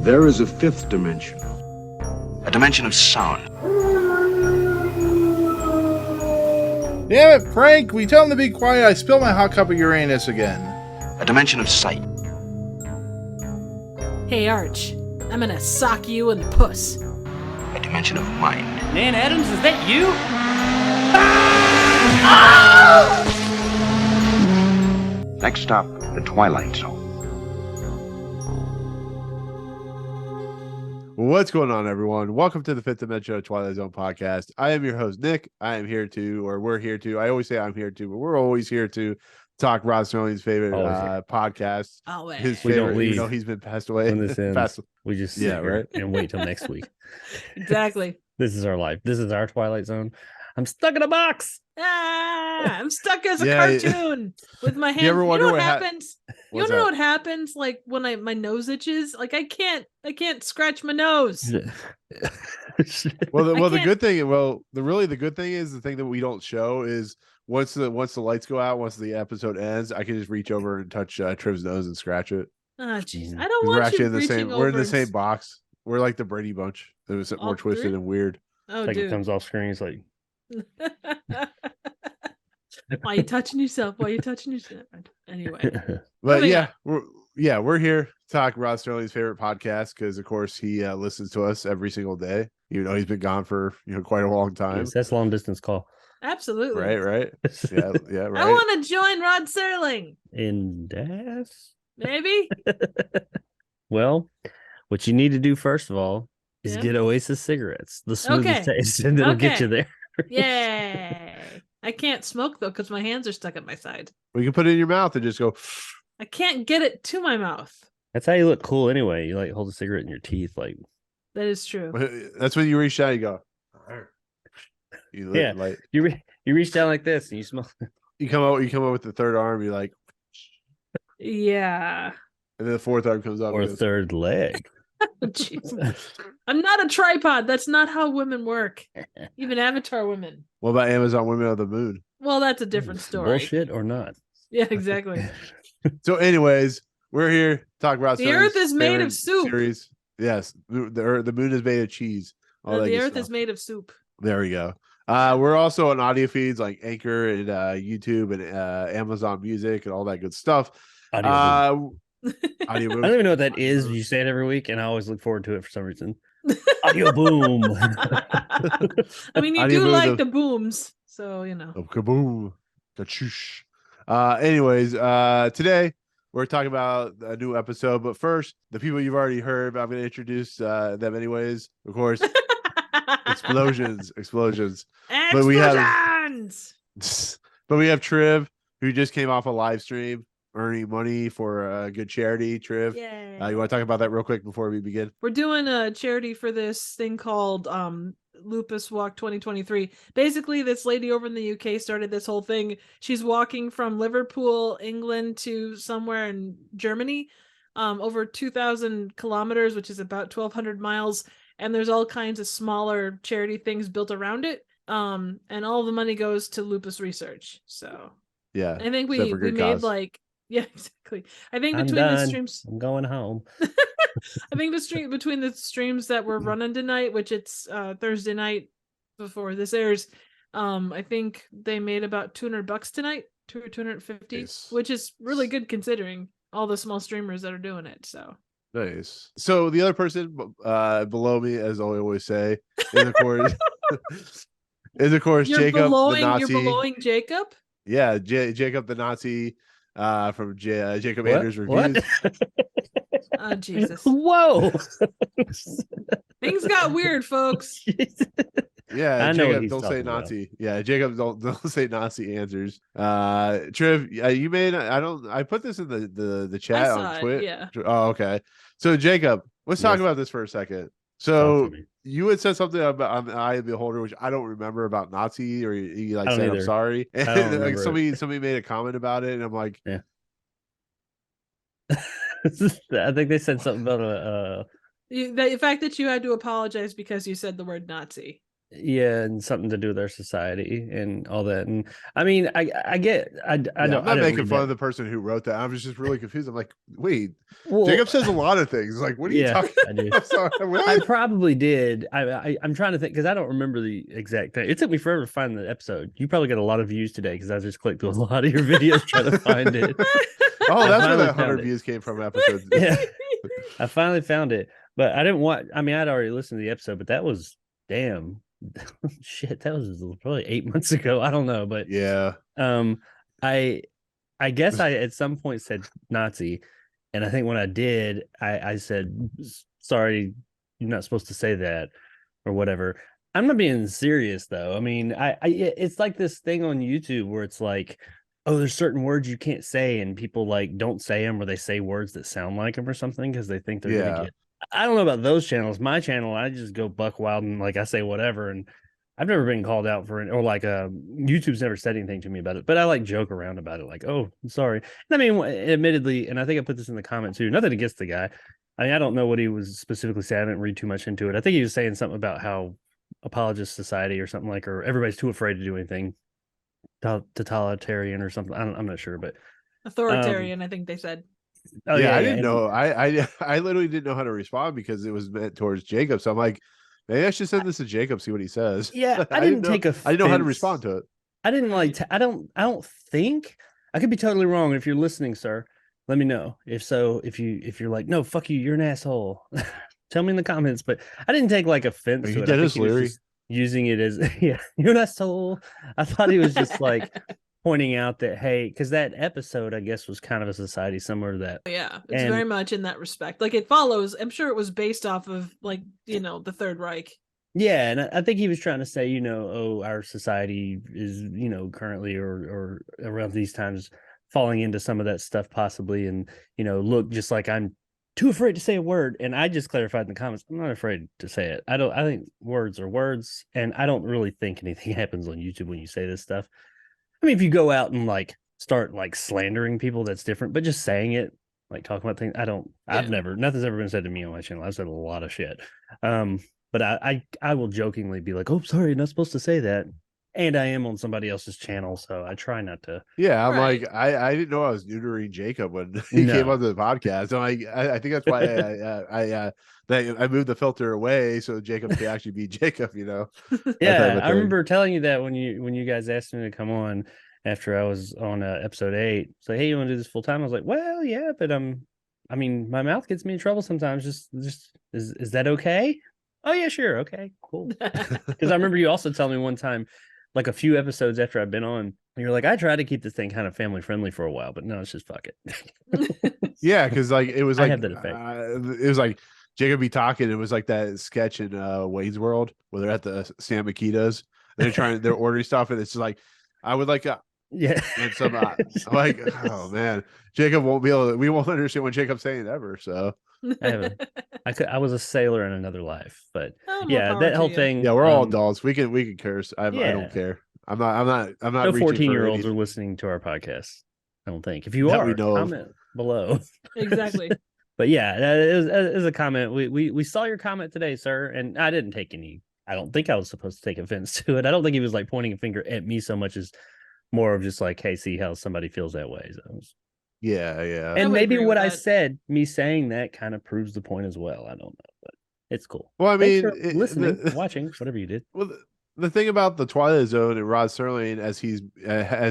There is a fifth dimension. A dimension of sound. Damn it, Frank! We tell him to be quiet. I spilled my hot cup of Uranus again. A dimension of sight. Hey, Arch. I'm gonna sock you in the puss. A dimension of mind. Nan Adams, is that you? Next stop, the Twilight Zone. What's going on, everyone? Welcome to the Fifth Dimension Twilight Zone podcast. I am your host, Nick. I am here to, or we're here to, I always say I'm here to, but we're always here to talk Rod Serling's favorite podcast. Always. His We favorite, don't leave. you know, he's been passed away. When this ends, we just sit Yeah, here right. and wait till next week. Exactly. This is our life. This is our Twilight Zone. I'm stuck in a box. I'm stuck as a Yeah, cartoon with my hand. You ever wonder know what happens? You What's wanna know that? what happens? Like when my nose itches, like I can't scratch my nose. Well, the can't- good thing, the good thing is the thing that we don't show is once the lights go out, once the episode ends, I can just reach over and touch Triv's nose and scratch it. Oh jeez, I don't We're want actually you in the reaching same. over We're in the and same box. We're like the Brady Bunch. It was All more twisted three? and weird. Oh, Like it dude. comes off screen. It's like, Why you touching yourself? Why you touching yourself? Anyway, But Moving yeah, we're here to talk Rod Serling's favorite podcast because, of course, he listens to us every single day. You know, he's been gone for quite a long time. yes, that's long distance call. absolutely. Right. Yeah, right. I want to join Rod Serling. In death. Maybe. Well, what you need to do first of all is Yeah. get Oasis cigarettes, the smoothest Okay. taste, and it'll get Okay. you there. Yay. I can't smoke though because my hands are stuck at my side. We can put it in your mouth and just go. I can't get it to my mouth. That's how you look cool anyway. You like hold a cigarette in your teeth, like That is true. That's when you reach out. You go. You Yeah. like you reach down like this and you smell. you come out with the third arm. You're like, Yeah. and then the fourth arm comes up. Or a and goes, third leg. Jeez. I'm not a tripod. That's not how women work. Even Avatar women. What about Amazon Women of the Moon? Well, that's a different story. Bullshit or not? Yeah, exactly. So, anyways, we're here to talk about The Earth is made of soup. Series. Yes, the moon is made of cheese. All that The good Earth stuff. is made of soup. There we go. We're also on audio feeds like Anchor and YouTube and Amazon Music and all that good stuff. Audio boom. Audio I boom. don't even know what that is. You say it every week, and I always look forward to it for some reason. Audio boom. I mean, you Audio do boom like of- the booms, so you know. Oh, kaboom. Ka-choosh. Anyways, today we're talking about a new episode, but first, the people you've already heard, I'm going to introduce them anyways. Of course, explosions. But we have- Explosions! But we have Triv, who just came off a live stream earning money for a good charity. Triv, Yeah. you want to talk about that real quick before we begin? We're doing a charity for this thing called Lupus Walk 2023. Basically, this lady over in the UK started this whole thing. She's walking from Liverpool, England to somewhere in Germany, over 2,000 kilometers, which is about 1,200 miles. And there's all kinds of smaller charity things built around it. And all the money goes to lupus research. So Yeah. I think except we for good made cause. like, yeah, exactly. I think I'm between the done. streams, I'm going home. I think between the streams that we're running tonight, which it's Thursday night before this airs, I think they made about $200 tonight, 250, Nice. which is really good considering all the small streamers that are doing it. So Nice. So the other person below me, as I always say, is of course, you're Jacob blowing, the Nazi. you're blowing Jacob. Yeah, Jacob the Nazi from Jacob What? Anders What? Reviews. Oh Jesus, Whoa. things got weird, folks. Yeah, I know what Jacob, he's don't say talking about. Nazi. Yeah, Jacob, don't say Nazi answers. Triv, you made. I put this in the chat saw on it, Twitter. yeah. Oh, okay. So Jacob, let's talk Yes. about this for a second. Talk So to me. you had said something about on the Eye of the Beholder, which I don't remember about Nazi, or you like I don't said I'm either. sorry, and don't like remember it. somebody made a comment about it, and I'm like, I think they said something about The fact that you had to apologize because you said the word Nazi. Yeah, and something to do with our society and all that. And I mean, I get, I Yeah, don't, I'm I not didn't making read fun that. of the person who wrote that. I was just really confused. I'm like, wait, Well, Jacob says a lot of things. Like, what are you yeah, talking I do. about? Sorry, I what? probably did. I'm trying to think because I don't remember the exact thing. It took me forever to find the episode. You probably got a lot of views today because I just clicked through a lot of your videos trying to find it. Oh, I that's where finally that 100 found it. views came from episode. Yeah, I finally found it, but I didn't watch. I mean, I'd already listened to the episode, but that was damn shit. That was probably 8 months ago. I don't know, but Yeah. um, I I guess I at some point said Nazi, and I think when I did, I said sorry, you're not supposed to say that or whatever. I'm not being serious though. I mean, it's like this thing on YouTube where it's like, oh, there's certain words you can't say, and people like don't say them or they say words that sound like them or something because they think they're gonna Yeah. get. I don't know about those channels. My channel, I just go buck wild and like I say whatever, and I've never been called out for it, or like YouTube's never said anything to me about it, but I like joke around about it, like, oh, I'm sorry. And I mean, admittedly, and I think I put this in the comment too, nothing against the guy. I mean, I don't know what he was specifically saying. I didn't read too much into it. I think he was saying something about how apologist society or something like, or everybody's too afraid to do anything totalitarian or something. I'm not sure, but Authoritarian, I think they said. oh yeah, yeah, I yeah, didn't know. I literally didn't know how to respond because it was meant towards Jacob. So I'm like, maybe I should send this to Jacob, see what he says. yeah. I didn't take offense. I didn't know how to respond to it. I didn't like. I don't think. I could be totally wrong. If you're listening, sir, let me know. If so, if you're like, no, fuck you, you're an asshole. Tell me in the comments. But I didn't take like offense Are to you it. I think Dennis he was Leary? just using it as yeah, you're an asshole. I thought he was just like pointing out that hey, because that episode I guess was kind of a society similar to that. Yeah, it's And- very much in that respect. Like it follows. I'm sure it was based off of like the Third Reich. Yeah, and I think he was trying to say, oh, our society is, currently or around these times falling into some of that stuff possibly, and look, just like I'm too afraid to say a word, and I just clarified in the comments, I'm not afraid to say it. I think words are words, and I don't really think anything happens on YouTube when you say this stuff. I mean, if you go out and like start like slandering people, that's different, but just saying it, like talking about things, nothing's ever been said to me on my channel. I've said a lot of shit. But I will jokingly be like, oh, sorry, not supposed to say that. And I am on somebody else's channel, so I try not to. Yeah, I'm Right. like, I didn't know I was neutering Jacob when he came No. on the podcast. And I think that's why I moved the filter away so Jacob could actually be Jacob, that type Yeah, of I thing. remember telling you that when you guys asked me to come on after I was on episode 8. So hey, you want to do this full time? I was like, well, yeah, but I mean, my mouth gets me in trouble sometimes. Just is that okay? Oh yeah, sure, okay, cool. Because I remember you also telling me one time, like a few episodes after I've been on, you're like, I tried to keep this thing kind of family friendly for a while, but no, it's just fuck it. Yeah, because like it was I like have that effect. it was like Jacob be talking. It was like that sketch in Wayne's World where they're at the Sam Makitas. They're ordering stuff, and it's just like I would like Yeah. and some I'm like, oh man, Jacob won't be able to, we won't understand what Jacob's saying ever. So I was a sailor in another life, but Oh, more yeah, power that to whole you. thing. yeah, we're all adults. We can curse. I Yeah. don't care. I'm not No reaching for 14-year-olds are anything listening to our podcast. I don't think. If you that are, we know of. comment below. Exactly. But yeah, it was a comment. We saw your comment today, sir, and I didn't take any. I don't think I was supposed to take offense to it. I don't think he was like pointing a finger at me so much as more of just like, hey, see how somebody feels that way. So, Yeah. I and would maybe agree what with I that. said, me saying that kind of proves the point as well. I don't know, but it's cool. Well, I Thanks mean, for listening, watching, whatever you did. Well, the thing about the Twilight Zone and Rod Serling, as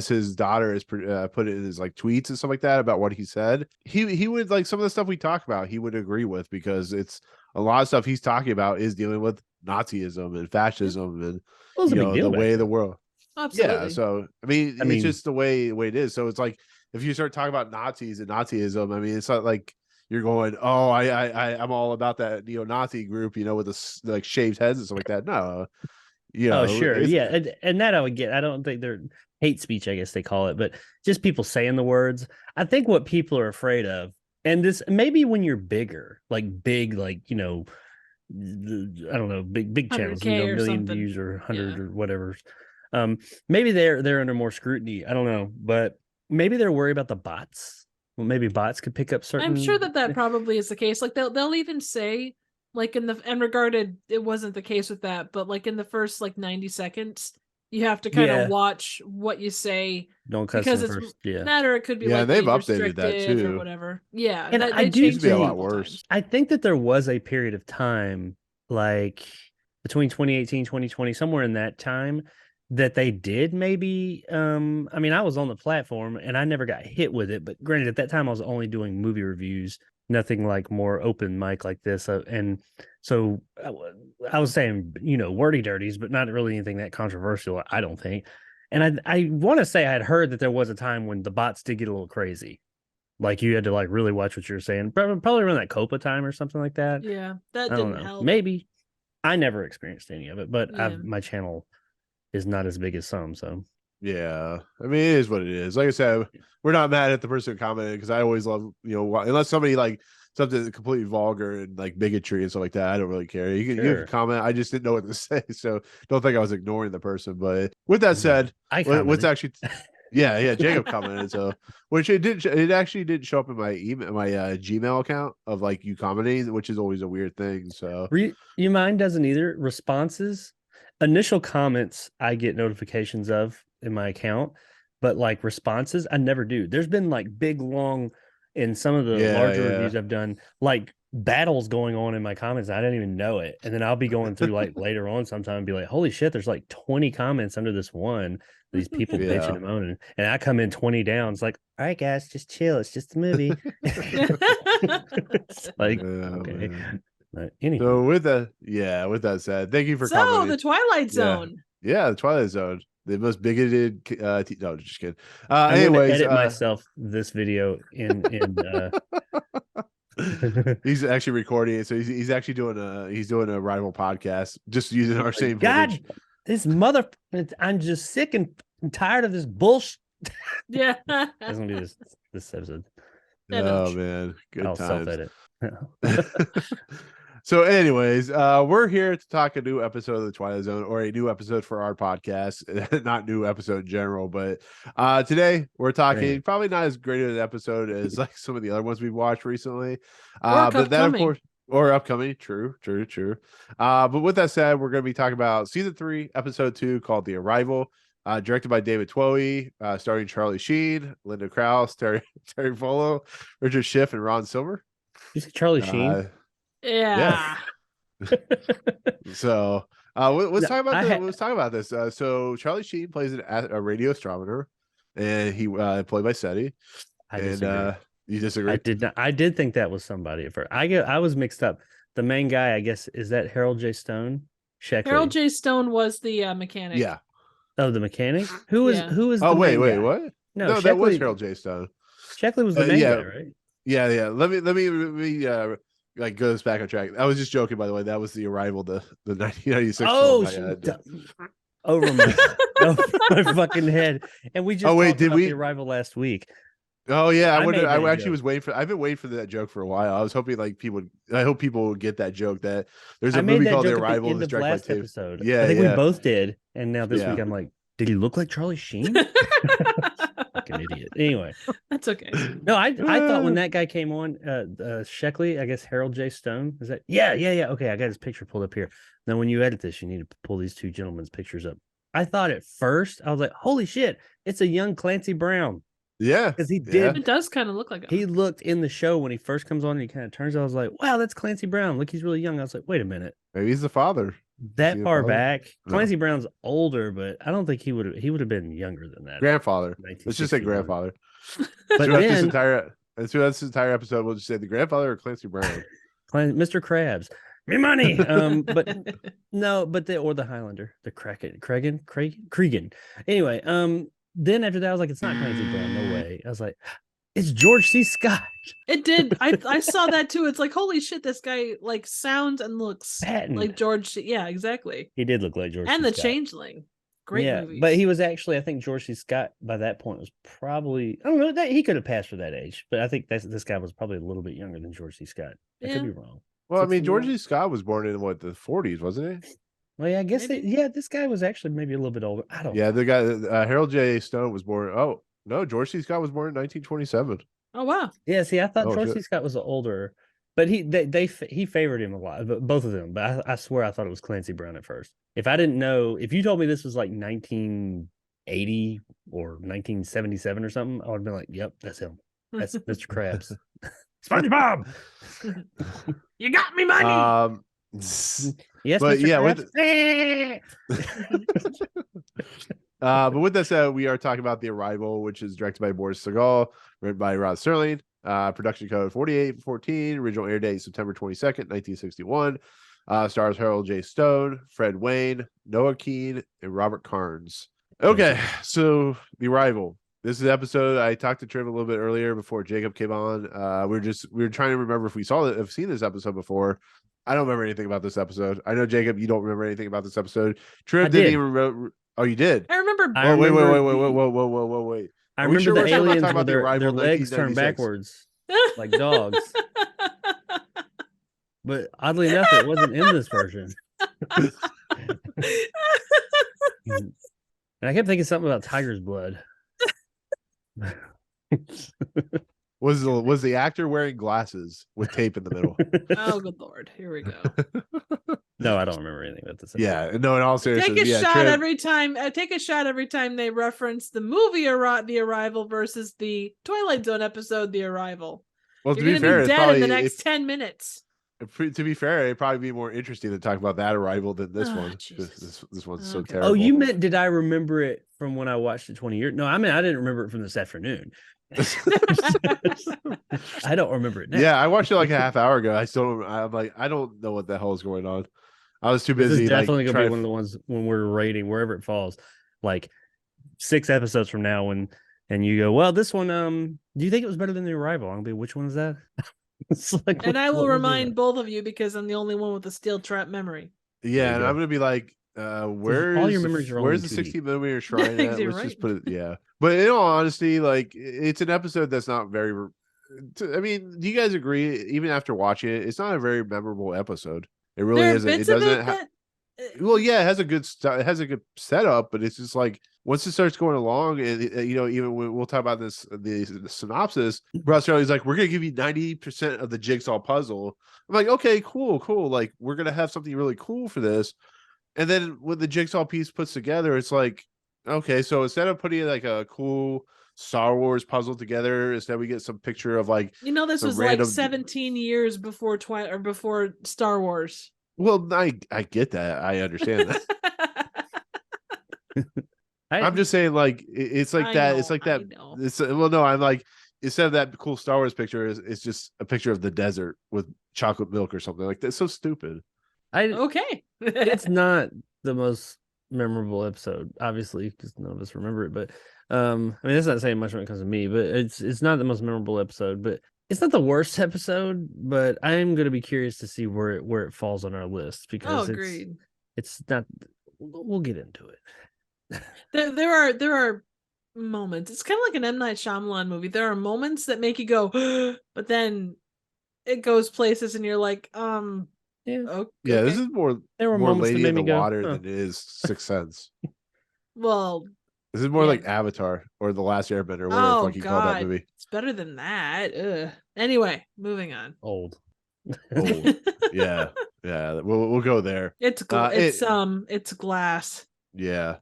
his daughter has put it in his like tweets and stuff like that about what he said, he would like some of the stuff we talk about, he would agree with because it's a lot of stuff he's talking about is dealing with Nazism and fascism and Well, it's a big deal the back way of the then. world. Absolutely. Yeah, so I mean, it's just the way it is. So it's like if you start talking about Nazis and Nazism, I mean, it's not like you're going, oh, I'm all about that neo-Nazi group, with the like shaved heads and stuff like that. No, Oh, sure. Yeah. And that I would get. I don't think they're hate speech, I guess they call it, but just people saying the words. I think what people are afraid of, and this maybe when you're bigger, like big, like, I don't know, big channels, 100K or million something. views or 100 Yeah. or whatever. Maybe they're under more scrutiny. I don't know, but maybe they're worried about the bots. Well, maybe bots could pick up certain. I'm sure that probably is the case. Like they'll even say Like in the and regarded, it wasn't the case with that, but like in the first like 90 seconds, you have to kind Yeah. of watch what you say Don't cuss because in it's first. Yeah. that, or it could be Yeah, like they've age updated that restricted or too. whatever. Yeah, And I they do changed it be a a lot couple worse. times. I think that there was a period of time, like between 2018, 2020, somewhere in that time, that they did maybe. I mean, I was on the platform and I never got hit with it, but granted, at that time I was only doing movie reviews, nothing like more open mic like this. And so I was saying, wordy dirties, but not really anything that controversial, I don't think. And I want to say I had heard that there was a time when the bots did get a little crazy. Like you had to like really watch what you're saying. Probably around that Copa time or something like that. Yeah, that I don't didn't know. help. Maybe. I never experienced any of it, but Yeah. my channel is not as big as some. So Yeah, I mean, it is what it is. Like I said, we're not mad at the person who commented because I always love, unless somebody like something completely vulgar and like bigotry and stuff like that, I don't really care. You Sure. can comment. I just didn't know what to say, so don't think I was ignoring the person. But with that said, I what's commented. actually, yeah, Jacob commented. So which it actually didn't show up in my email, my Gmail account of like you commenting, which is always a weird thing. So you mine doesn't either. Responses, initial comments, I get notifications of in my account, but like responses, I never do. There's been like big long in some of the larger reviews I've done, like battles going on in my comments. I didn't even know it, and then I'll be going through like later on sometime and be like, "Holy shit!" There's like 20 comments under this one. These people bitching and moaning, and I come in 20 down. It's like, all right, guys, just chill. It's just a movie. It's like, okay. Man. But anyway, So with that said, thank you for So commenting. the Twilight Zone. Yeah, the Twilight Zone, the most bigoted. No, just kidding. I'm Anyways, gonna edit myself this video in he's actually recording it, so he's actually doing a rival podcast, just using our same God, footage. this mother, I'm just sick and tired of this bullshit. Yeah. I'm gonna do this episode. Oh man, good I'll times. self-edit. So, anyways, we're here to talk a new episode of the Twilight Zone, or a new episode for our podcast. Not new episode in general, but today we're talking probably not as great of an episode as like some of the other ones we've watched recently. But that, of course, or upcoming. True. But with that said, we're going to be talking about season 3, episode 2, called The Arrival. Directed by David Twohy, starring Charlie Sheen, Linda Krause, Terry Volo, Richard Schiff, and Ron Silver. You say Charlie Sheen? Yeah. So let's talk about this. So Charlie Sheen plays a radio astronomer, and he played by SETI. I disagree. You disagree? I did think that was somebody at first. I was mixed up. The main guy, I guess, is that Harold J. Stone? Sheckley. Harold J. Stone was the mechanic. Yeah. Oh, the mechanic? Who was? Oh, wait, guy? what? No, that was Harold J. Stone. Sheckley was the main guy, right? Yeah. Let me like go this back on track. I was just joking, by the way. That was The Arrival, the 1996. Over my fucking head. And we just talked about The Arrival last week. Oh yeah, I actually was waiting for. I've been waiting for that joke for a while. I was hoping like I hope people would get that joke that there's a movie called The Arrival. At the end of last episode. Yeah, I think we both did. And now this week I'm like, did he look like Charlie Sheen? Fucking idiot. Anyway, that's okay. No, I thought when that guy came on, Sheckley, I guess Harold J. Stone. Is that? Yeah. Okay, I got his picture pulled up here. Now, when you edit this, you need to pull these two gentlemen's pictures up. I thought at first, I was like, holy shit, it's a young Clancy Brown. Yeah, because he did. It does kind of look like him. He looked in the show when he first comes on and he kind of turns. I was like, wow, that's Clancy Brown. Look, he's really young. I was like, wait a minute. Maybe he's the father. That far back. Clancy Brown's older, but I don't think he would have been younger than that. Grandfather. Let's just say grandfather. But then, this entire episode, we'll just say the grandfather or Clancy Brown. Mr. Krabs. Me money. But no, but or the Highlander, the Cregan. Anyway, then after that, I was like, it's not Clancy Brown, no way. I was like, it's George C. Scott. It did. I saw that too. It's like, holy shit, this guy like sounds and looks like George. Yeah, exactly. He did look like George. And C. the Scott. Changeling. Great movie. But he was actually, I think George C. Scott by that point was probably, I don't know, that he could have passed for that age, but I think this guy was probably a little bit younger than George C. Scott. I could be wrong. Well, I mean, George C. Scott was born in the 40s, wasn't he? Well, yeah, I guess this guy was actually maybe a little bit older. I don't know. Yeah, the guy Harold J. Stone was born. Oh no, George C. Scott was born in 1927. Oh wow. Yeah, see, I thought George C. Scott was older, But he favored him a lot, both of them. But I swear I thought it was Clancy Brown at first. If I didn't know, if you told me this was like 1980 or 1977 or something, I would have been like, "Yep, that's him. That's Mr. Krabs." SpongeBob. You got me money. Yes, but Mr. yeah, Krabs. but with that said, we are talking about The Arrival, which is directed by Boris Sagal, written by Rod Serling. Production code 4814, original air date September 22nd, 1961. Stars Harold J. Stone, Fred Wayne, Noah Keane, and Robert Karnes. Okay, so The Arrival. This is the episode I talked to Triv a little bit earlier before Jacob came on. We were trying to remember if we have seen this episode before. I don't remember anything about this episode. I know, Jacob, you don't remember anything about this episode. Triv didn't even remember. Oh, you did? I remember. Wait. I Are we remember sure the we're talking aliens about with The their Arrival legs turned 1996? backwards like dogs. But oddly enough, it wasn't in this version. And I kept thinking something about tiger's blood. Was the actor wearing glasses with tape in the middle? Oh, good Lord. Here we go. No, I don't remember anything about this. Yeah, no, in all seriousness. Take a yeah, shot Triv, every time. Take a shot every time they reference the movie The Arrival versus the Twilight Zone episode The Arrival. well, You're to be going to fair, be it's dead probably, in the next 10 minutes. to be fair, it'd probably be more interesting to talk about that Arrival than this one. Jesus. This one's so Okay. terrible. Oh, you meant did I remember it from when I watched it 20 years? No, I mean I didn't remember it from this afternoon. I don't remember it now. Yeah, I watched it like a half hour ago. I'm like, I don't know what the hell is going on. I was too This busy. is definitely like, gonna be trying one of the ones when we're rating wherever it falls, like 6 episodes from now and you go, well, this one, do you think it was better than The Arrival? I'll be, which one is that? It's like, And I will what was remind it? both of you because I'm the only one with a steel trap memory. Yeah, and go. I'm gonna be like, all your memories are only where's the 2D. 60 millimeter shrine at? You're Let's just right. put it. Yeah, but in all honesty, like it's an episode that's not very. I mean, do you guys agree? Even after watching it, it's not a very memorable episode. It really There are isn't. It bits of doesn't. it that Well, yeah, it has a good it has a good setup, but it's just like once it starts going along, and even when we'll talk about this, the synopsis, Rod Serling's like, we're gonna give you 90% of the jigsaw puzzle. I'm like, okay, cool. Like we're gonna have something really cool for this, and then when the jigsaw piece puts together, it's like, okay, so instead of putting like a cool Star Wars puzzle together, instead we get some picture of like, this some was random- like 17 years before Twilight or before Star Wars. well, I get that, I understand that. I'm just saying, like it's like I that. know, It's like I that. know. It's well, no, I'm like instead of that cool Star Wars picture, it's just a picture of the desert with chocolate milk or something like that. It's so stupid. Okay. It's not the most memorable episode, obviously, because none of us remember it. But I mean, that's not saying much when it comes to me. But it's not the most memorable episode, but it's not the worst episode. But I am going to be curious to see where it falls on our list because agreed. it's not. We'll get into it. There are moments. It's kind of like an M. Night Shyamalan movie. There are moments that make you go, but then it goes places, and you're like, Yeah. okay. Yeah, this is more There were moments that Lady made in me the go, Water "Huh." than it is Sixth Sense. Well, This is more Yeah. like Avatar or The Last Airbender, whatever the fuck you call that God, movie. it's better than that. Ugh. Anyway, moving on. Old. Old. Yeah, we'll go there. It's it's glass. Yeah.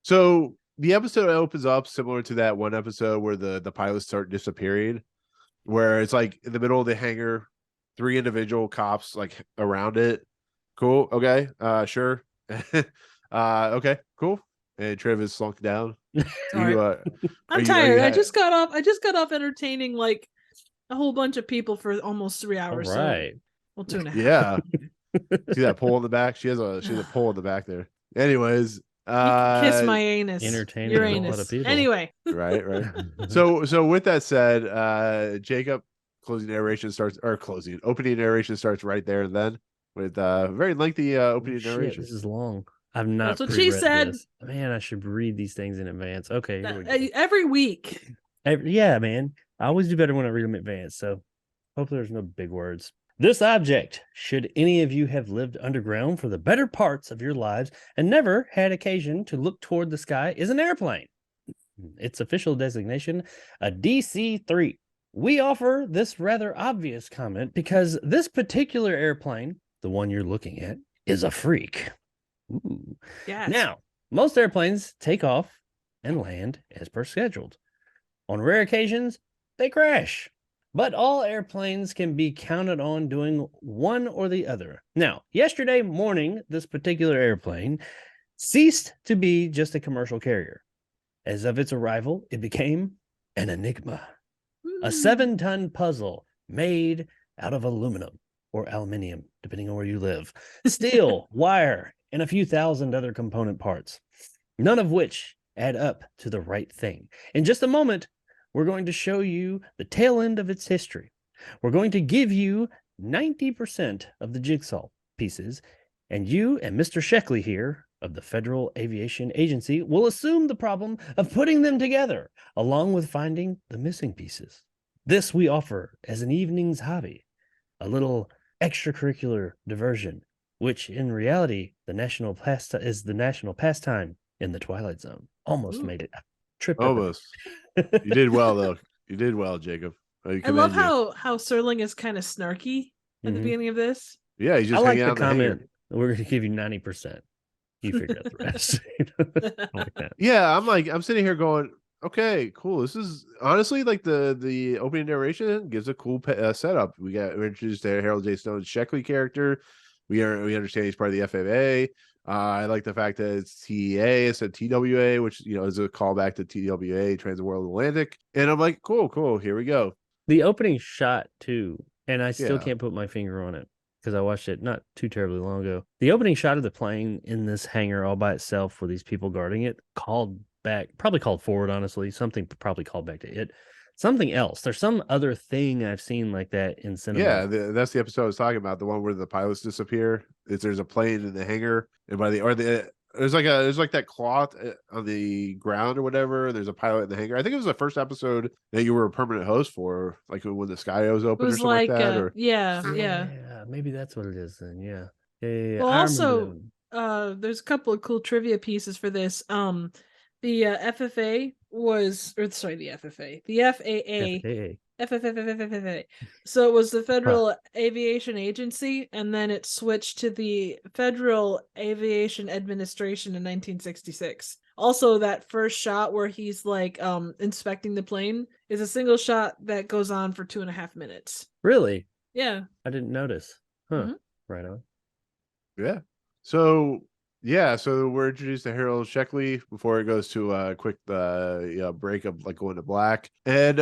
So the episode opens up similar to that one episode where the pilots start disappearing, where it's like in the middle of the hangar, 3 individual cops like around it. Cool. Okay. Sure. Okay. Cool. And Trev is slunk down. Sorry. You, I'm are you tired. I ha- just got off entertaining like a whole bunch of people for almost 3 All hours. right. So, well, 2.5. Yeah. See that pole in the back? She has a pole in the back there. Anyways, You can kiss my anus. entertaining Your a lot anus. of people. Anyway. right. So with that said, Jacob, opening narration starts right there and then with very lengthy opening Shit, narration. this is long. I've not. That's what she pre-read said. this. Man, I should read these things in advance. Okay, here we go. Every week. Yeah, man. I always do better when I read them in advance. So hopefully there's no big words. This object, should any of you have lived underground for the better parts of your lives and never had occasion to look toward the sky, is an airplane. Its official designation, a DC-3. we offer this rather obvious comment because this particular airplane, the one you're looking at, is a freak. Ooh. Yes. Now, most airplanes take off and land as per scheduled. On rare occasions, they crash. But all airplanes can be counted on doing one or the other. Now, yesterday morning, this particular airplane ceased to be just a commercial carrier. As of its arrival, it became an enigma. A 7-ton puzzle made out of aluminum or aluminium, depending on where you live, steel, wire, and a few thousand other component parts, none of which add up to the right thing. In just a moment, we're going to show you the tail end of its history. We're going to give you 90% of the jigsaw pieces, and you and Mr. Sheckley here of the Federal Aviation Agency will assume the problem of putting them together, along with finding the missing pieces. This we offer as an evening's hobby, a little extracurricular diversion, which in reality is the national pastime in the Twilight Zone. Almost made it. Tripped up. Almost. You did well, though. You did well, Jacob. I love how Serling is kind of snarky at the beginning of this. Yeah, he's just I like hanging the out comment. We're going to give you 90%. You figure out the rest. I like that. Yeah, I'm sitting here going, okay, cool. This is honestly like the opening narration gives a cool setup. We're introduced to Harold J. Stone's Sheckley character. We understand he's part of the FAA. I like the fact that it's TEA instead of TWA, which is a callback to TWA, Trans World Atlantic. And I'm like, cool. Here we go. The opening shot too, and I still can't put my finger on it because I watched it not too terribly long ago. The opening shot of the plane in this hangar all by itself with these people guarding it called forward, honestly. Something probably called back to it. Something else. There's some other thing I've seen like that in cinema. Yeah, that's the episode I was talking about. The one where the pilots disappear. There's a plane in the hangar, and there's like that cloth on the ground or whatever. There's a pilot in the hangar. I think it was the first episode that you were a permanent host for, like when the sky was open or something like that. Yeah. Maybe that's what it is then. Yeah. Well, also, there's a couple of cool trivia pieces for this. The FFA the FAA. So it was the Federal Aviation Agency, and then it switched to the Federal Aviation Administration in 1966. Also, that first shot where he's like inspecting the plane is a single shot that goes on for 2.5 minutes. Really? Yeah. I didn't notice. Huh. Mm-hmm. Right on. Yeah. So we're introduced to Harold Sheckley before it goes to a quick break of like going to black. And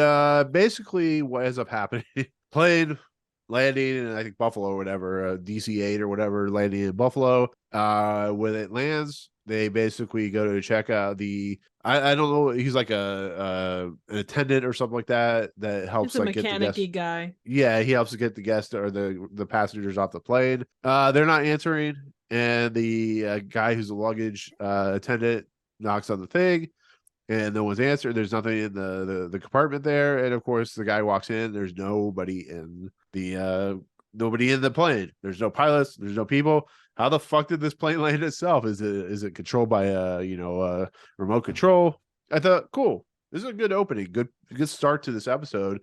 basically what ends up happening, plane landing in I think Buffalo or whatever, DC-8 or whatever, landing in Buffalo. When it lands, they basically go to check out I don't know, he's like an attendant or something like that helps like get the guest guy. Yeah, he helps to get the guests or the passengers off the plane. They're not answering. And the guy who's the luggage attendant knocks on the thing, and no one's answered. There's nothing in the compartment there, and of course the guy walks in. There's nobody in the plane. There's no pilots. There's no people. How the fuck did this plane land itself? Is it controlled by a remote control? I thought, cool. This is a good opening. Good start to this episode.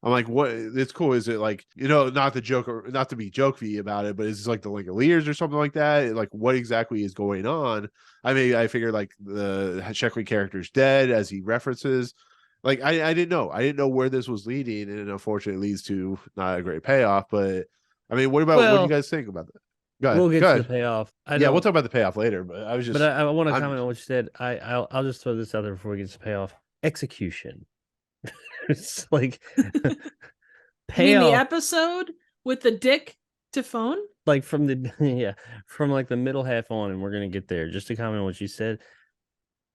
I'm like, what? It's cool. Is it like, not to be jokey about it, but is this like the Langoliers or something like that? Like, what exactly is going on? I mean, I figured like the Sheckley character's dead, as he references. Like, I didn't know. I didn't know where this was leading, and it unfortunately leads to not a great payoff. But I mean, what do you guys think about that? Go ahead. We'll get to the payoff. We'll talk about the payoff later. But I was just. But I want to comment on what you said. I'll just throw this out there before we get to the payoff. Execution. It's like payoff. The episode with the dick to phone, like from like the middle half on, and we're gonna get there. Just to comment on what you said,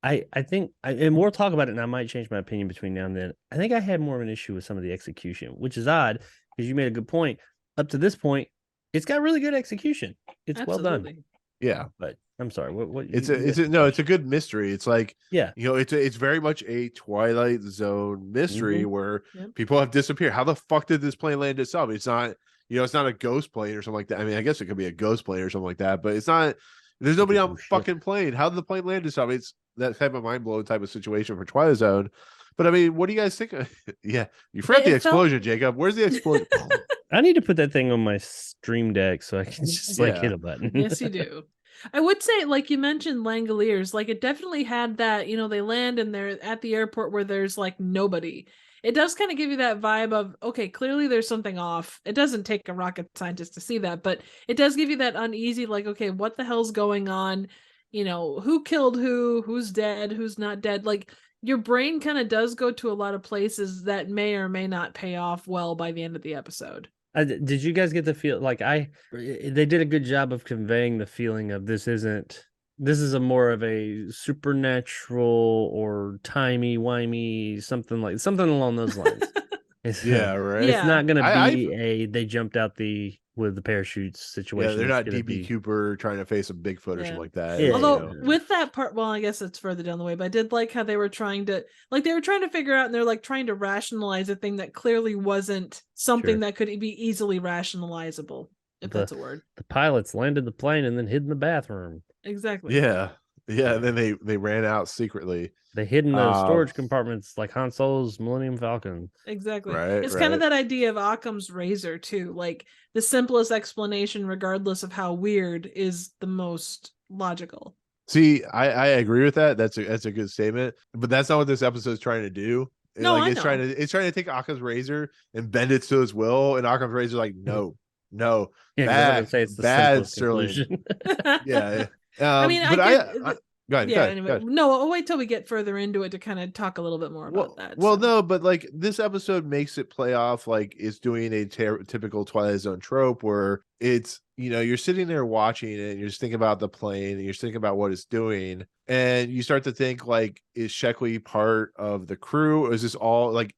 I think, and we'll talk about it, and I might change my opinion between now and then. I think I had more of an issue with some of the execution, which is odd because you made a good point. Up to this point, it's got really good execution. It's Absolutely. Well done. Yeah, but I'm sorry. What? It's a good mystery. It's like, it's very much a Twilight Zone mystery where people have disappeared. How the fuck did this plane land itself? It's not, it's not a ghost plane or something like that. I mean, I guess it could be a ghost plane or something like that, but it's not. There's nobody on the fucking plane. How did the plane land itself? mind blowing type of situation for Twilight Zone. But I mean, what do you guys think? Yeah, you forgot the It felt- explosion, Jacob. Where's the explosion? I need to put that thing on my stream deck so I can just like Yeah. hit a button. Yes, you do. I would say, like you mentioned, Langoliers, like it definitely had that, they land and they're at the airport where there's like nobody. It does kind of give you that vibe of, okay, clearly there's something off. It doesn't take a rocket scientist to see that, but it does give you that uneasy, like, okay, what the hell's going on? Who killed who's dead, who's not dead? Like your brain kind of does go to a lot of places that may or may not pay off well by the end of the episode. Did you guys get the feel like they did a good job of conveying the feeling of this is a more of a supernatural or timey-wimey, something along those lines. Yeah, right. It's not going to I- be they jumped out with the parachutes situation. Yeah, they're It's not gonna DB be- Cooper trying to face a Bigfoot or Yeah. something like that. Yeah. Although with that part, well, I guess it's further down the way, but I did like how they were trying to figure out, and they're like trying to rationalize a thing that clearly wasn't something Sure. that could be easily rationalizable, if that's a word. The pilots landed the plane and then hid in the bathroom. Exactly. Yeah. And then they ran out secretly. They hid in the storage compartments like Han Solo's Millennium Falcon. Exactly. Right, It's kind of right. that idea of Occam's razor too. Like the simplest explanation, regardless of how weird, is the most logical. See, I agree with that. That's a good statement, but that's not what this episode is trying to do. No, I it's trying to take Occam's razor and bend it to his will, and Occam's razor like no, Yeah, 'cause I'm bad, gonna say it's the bad, simplest Serling. conclusion. Yeah. I mean, but go ahead. yeah. Go ahead, Anyway, go ahead. no, I'll wait till we get further into it to kind of talk a little bit more about that. Well, so. no, but like this episode makes it play off like it's doing a typical Twilight Zone trope where it's, you're sitting there watching it and you're just thinking about the plane and you're thinking about what it's doing. And you start to think like, is Sheckley part of the crew? Or is this all like,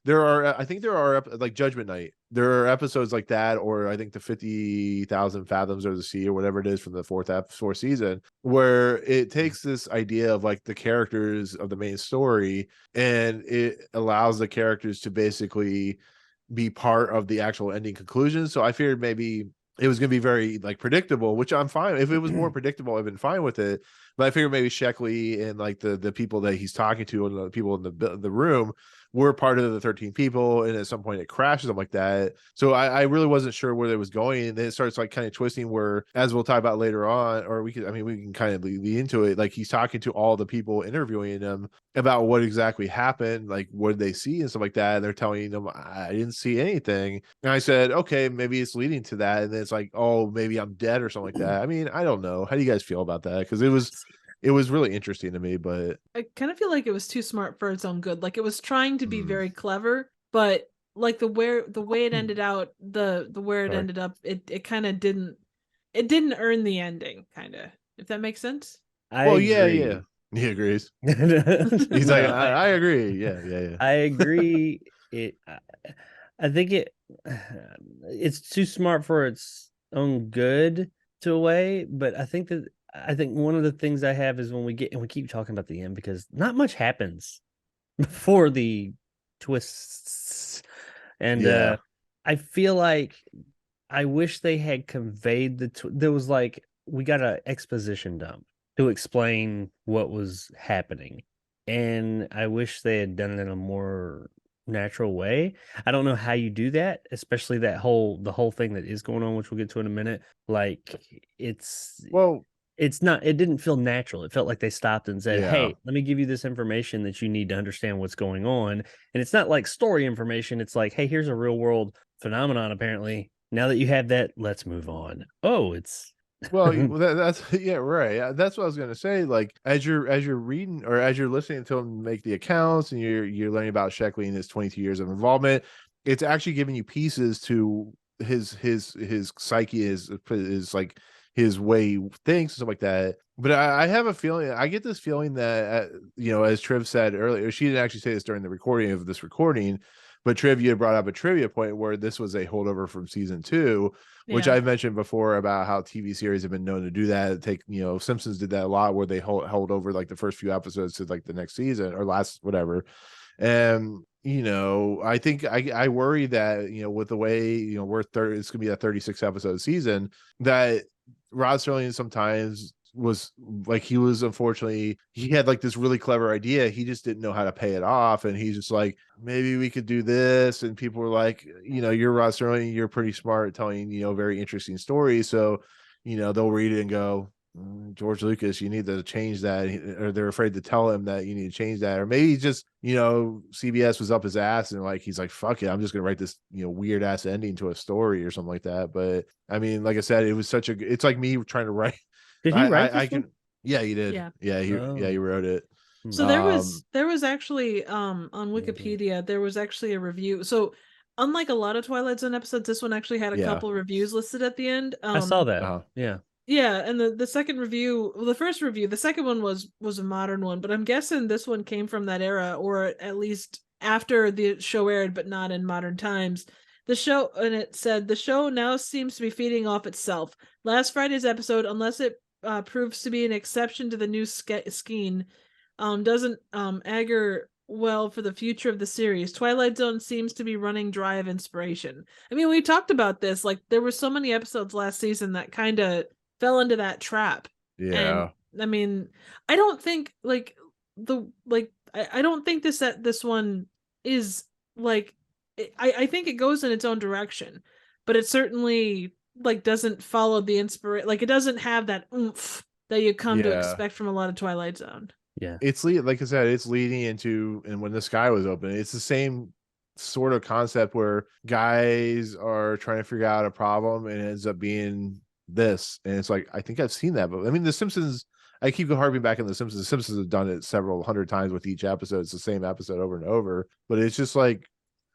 I think there are like Judgment Night. There are episodes like that, or I think the 50,000 Fathoms of the Sea or whatever it is from the fourth season, where it takes this idea of like the characters of the main story and it allows the characters to basically be part of the actual ending conclusion. So I feared maybe it was going to be very like predictable, which I'm fine. If it was more predictable, I've been fine with it. But I figured maybe Sheckley and like the people that he's talking to and the people in the room were part of the 13 people, and at some point it crashes them like that. So I really wasn't sure where it was going, and then it starts like kind of twisting where, as we'll talk about later on, or we can kind of lead into it, like he's talking to all the people interviewing them about what exactly happened, like what did they see and stuff like that, and they're telling them I didn't see anything. And I said, okay, maybe it's leading to that, and then it's like, oh, maybe I'm dead or something like that. I mean, I don't know. How do you guys feel about that? Because it was really interesting to me, but I kind of feel like it was too smart for its own good. Like it was trying to be very clever, but like the way it ended out, the where it ended up, it kind of didn't earn the ending, kind of, if that makes sense. Yeah, he agrees. He's like, I agree. Yeah. I agree. I think it's too smart for its own good to a way, but I think one of the things I have is when we keep talking about the end because not much happens before the twists, and I feel like I wish they had conveyed there was like we got an exposition dump to explain what was happening, and I wish they had done it in a more natural way. I don't know how you do that, especially the whole thing that is going on, which we'll get to in a minute. Like it didn't feel natural. It felt like they stopped and said, hey, let me give you this information that you need to understand what's going on. And it's not like story information. It's like, hey, here's a real world phenomenon. Apparently now that you have that, let's move on. Oh, it's that's right. That's what I was gonna say. Like as you're reading or as you're listening to him make the accounts and you're learning about Sheckley and his 22 years of involvement, it's actually giving you pieces to his psyche is like his way he thinks and stuff like that. But I have a feeling, I get this feeling that as Triv said earlier, she didn't actually say this during the recording of this recording, but Triv, you had brought up a trivia point where this was a holdover from season 2. Which I mentioned before about how TV series have been known to do that. Simpsons did that a lot where they hold over like the first few episodes to like the next season or last whatever. And I think I worry that with the way it's gonna be a 36 episode season that Rod Serling sometimes was like, he was, unfortunately, he had like this really clever idea. He just didn't know how to pay it off. And he's just like, maybe we could do this. And people were like, you're Rod Serling, you're pretty smart at telling, very interesting stories. So, they'll read it and go, George Lucas, you need to change that. Or they're afraid to tell him that you need to change that. Or maybe he's just, CBS was up his ass and like, he's like, fuck it, I'm just going to write this, weird ass ending to a story or something like that. But I mean, like I said, it was it's like me trying to write. Did he write this one? Yeah, he did. Yeah. He wrote it. So there was actually on Wikipedia, there was actually a review. So unlike a lot of Twilight Zone episodes, this one actually had a couple reviews listed at the end. I saw that. Yeah. Yeah, and the second review, the first review, the second one was a modern one, but I'm guessing this one came from that era, or at least after the show aired, but not in modern times. The show, and it said, the show now seems to be feeding off itself. Last Friday's episode, unless it proves to be an exception to the new scheme, doesn't augur well for the future of the series. Twilight Zone seems to be running dry of inspiration. I mean, we talked about this, like there were so many episodes last season that kind of fell into that trap. Yeah. And, I mean, I don't think I don't think this one is like, I think it goes in its own direction, but it certainly like doesn't follow the inspiration. Like it doesn't have that oomph that you come to expect from a lot of Twilight Zone. Yeah, it's like I said, it's leading into, and when the sky was open, it's the same sort of concept where guys are trying to figure out a problem and it ends up being this. And it's like, I think I've seen that, but I mean, The Simpsons, I keep harping back on The Simpsons. The Simpsons have done it several hundred times with each episode. It's the same episode over and over, but it's just like,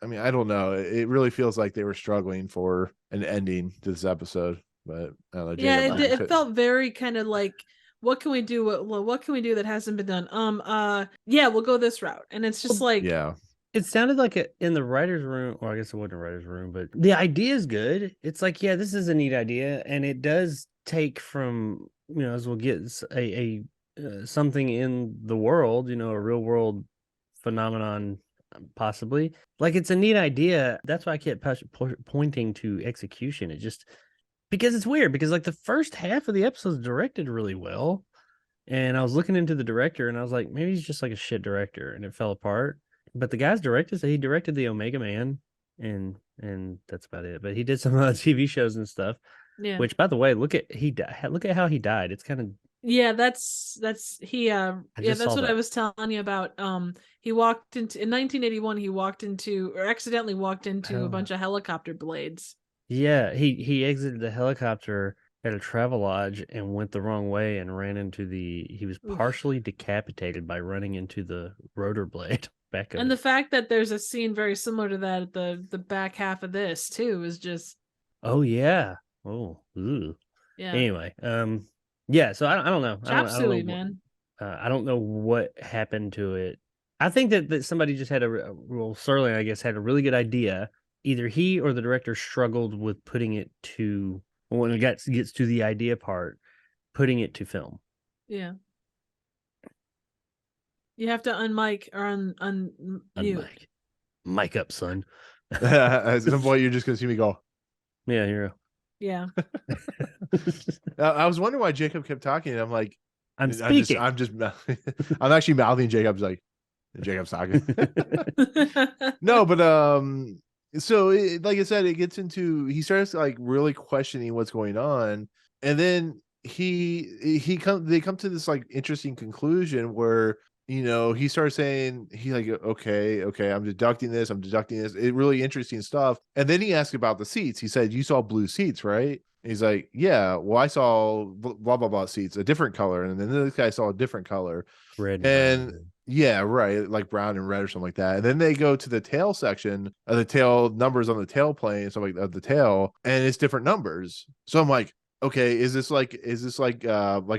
I mean, I don't know. It really feels like they were struggling for an ending to this episode, but I don't know. Yeah, it felt very kind of like, what can we do? What can we do that hasn't been done? Yeah, we'll go this route. And it's just like, yeah. It sounded like in the writer's room, or I guess it wasn't a writer's room, but the idea is good. It's like, yeah, this is a neat idea. And it does take from, as we'll get a something in the world, a real world phenomenon, possibly. Like, it's a neat idea. That's why I kept pointing to execution. It just, because it's weird, because like the first half of the episode is directed really well. And I was looking into the director and I was like, maybe he's just like a shit director, and it fell apart. But the guy's directed, so he directed the Omega Man, and that's about it. But he did some TV shows and stuff. Yeah. Which, by the way, look at how he died. It's kind of, yeah. That's he. Yeah, that's what I was telling you about. He walked into in 1981. He walked into, or accidentally walked into, a bunch of helicopter blades. Yeah, he exited the helicopter at a Travelodge and went the wrong way and ran into he was partially decapitated by running into the rotor blade. And the fact that there's a scene very similar to that at the back half of this too is just, oh yeah, oh ooh. Yeah. Anyway, yeah. So I don't know. Chop suey, man. I don't know what happened to it. I think that somebody just had Serling, I guess, had a really good idea. Either he or the director struggled with putting it to, when it gets to the idea part, putting it to film. Yeah. You have to unmic or unmute. Mic up, son. At some point, you're just gonna see me go, yeah, hero. Yeah. I was wondering why Jacob kept talking, and I'm like, I'm speaking. I'm actually mouthing. Jacob's like, Jacob's talking. No, but so like I said, it gets into, he starts like really questioning what's going on, and then they come to this like interesting conclusion where, he starts saying, he like, okay, I'm deducting this. It really interesting stuff. And then he asked about the seats. He said, you saw blue seats, right? And he's like, yeah, well, I saw blah, blah, blah seats, a different color. And then this guy saw a different color. Red. And yeah, right. Like brown and red or something like that. And then they go to the tail section of the tail, numbers on the tail plane, something like of the tail, and it's different numbers. So I'm like, okay, is this like I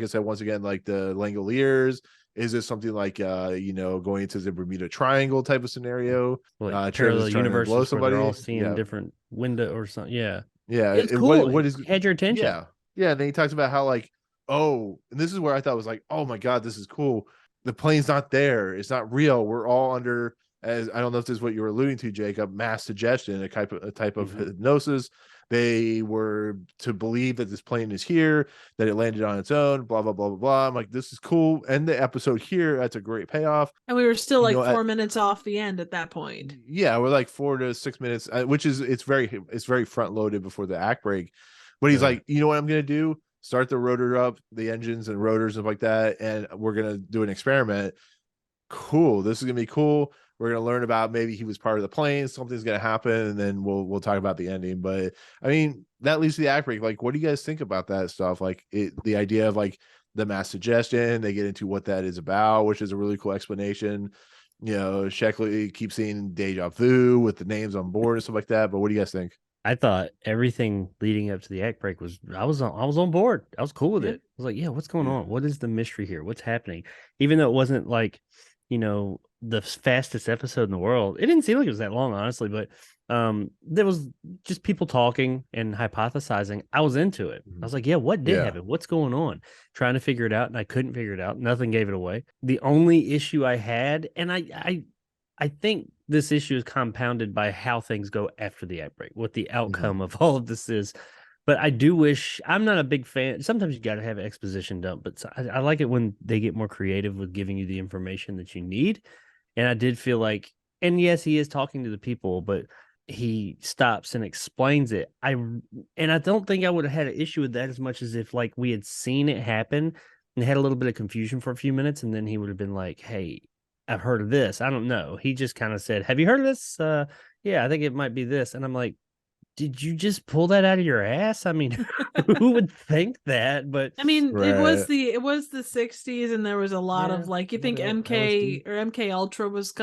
said, once again, like the Langoliers? Is this something like going into the Bermuda Triangle type of scenario? Like parallel universes where they're all seeing different window or something. Yeah. Yeah. It's cool. What is, had your attention. Yeah. Yeah. And then he talks about how like, oh, and this is where I thought was like, oh my God, this is cool. The plane's not there. It's not real. We're all under, as I don't know if this is what you were alluding to, Jacob, mass suggestion, a type of hypnosis. they were to believe that this plane is here, that it landed on its own, blah, blah, blah, blah, blah. I'm like, this is cool. End the episode here. That's a great payoff. And we were still You like know, 4 minutes off the end at that point. Yeah, we're like 4 to 6 minutes, which is it's very front loaded before the act break. But he's like, you know what I'm gonna do? Start the rotor up, the engines and rotors and stuff like that, and we're gonna do an experiment. Cool, this is gonna be cool. We're gonna learn about maybe he was part of the plane, something's gonna happen, and then we'll talk about the ending. But I mean, that leads to the act break. Like, what do you guys think about that stuff? Like the idea of like the mass suggestion, they get into what that is about, which is a really cool explanation. You know, Sheckley keeps seeing deja vu with the names on board and stuff like that. But what do you guys think? I thought everything leading up to the act break was I was on board. I was cool with it. I was like, yeah, what's going on? What is the mystery here? What's happening? Even though it wasn't like, you know, the fastest episode in the world. It didn't seem like it was that long, honestly, but there was just people talking and hypothesizing. I was into it. I was like, yeah, what did happen? What's going on? Trying to figure it out, and I couldn't figure it out. Nothing gave it away. The only issue I had, and I think this issue is compounded by how things go after the act break, what the outcome of all of this is. But I do wish, I'm not a big fan. Sometimes you got to have an exposition dump, but I like it when they get more creative with giving you the information that you need. And I did feel like, and yes, he is talking to the people, but he stops and explains it. I don't think I would have had an issue with that as much as if like we had seen it happen and had a little bit of confusion for a few minutes, and then he would have been like, hey, I've heard of this. I don't know. He just kind of said, have you heard of this? Yeah, I think it might be this. And I'm like, did you just pull that out of your ass? I mean, who would think that? But I mean, it was the 60s, and there was a lot of like, you think MK or MK Ultra was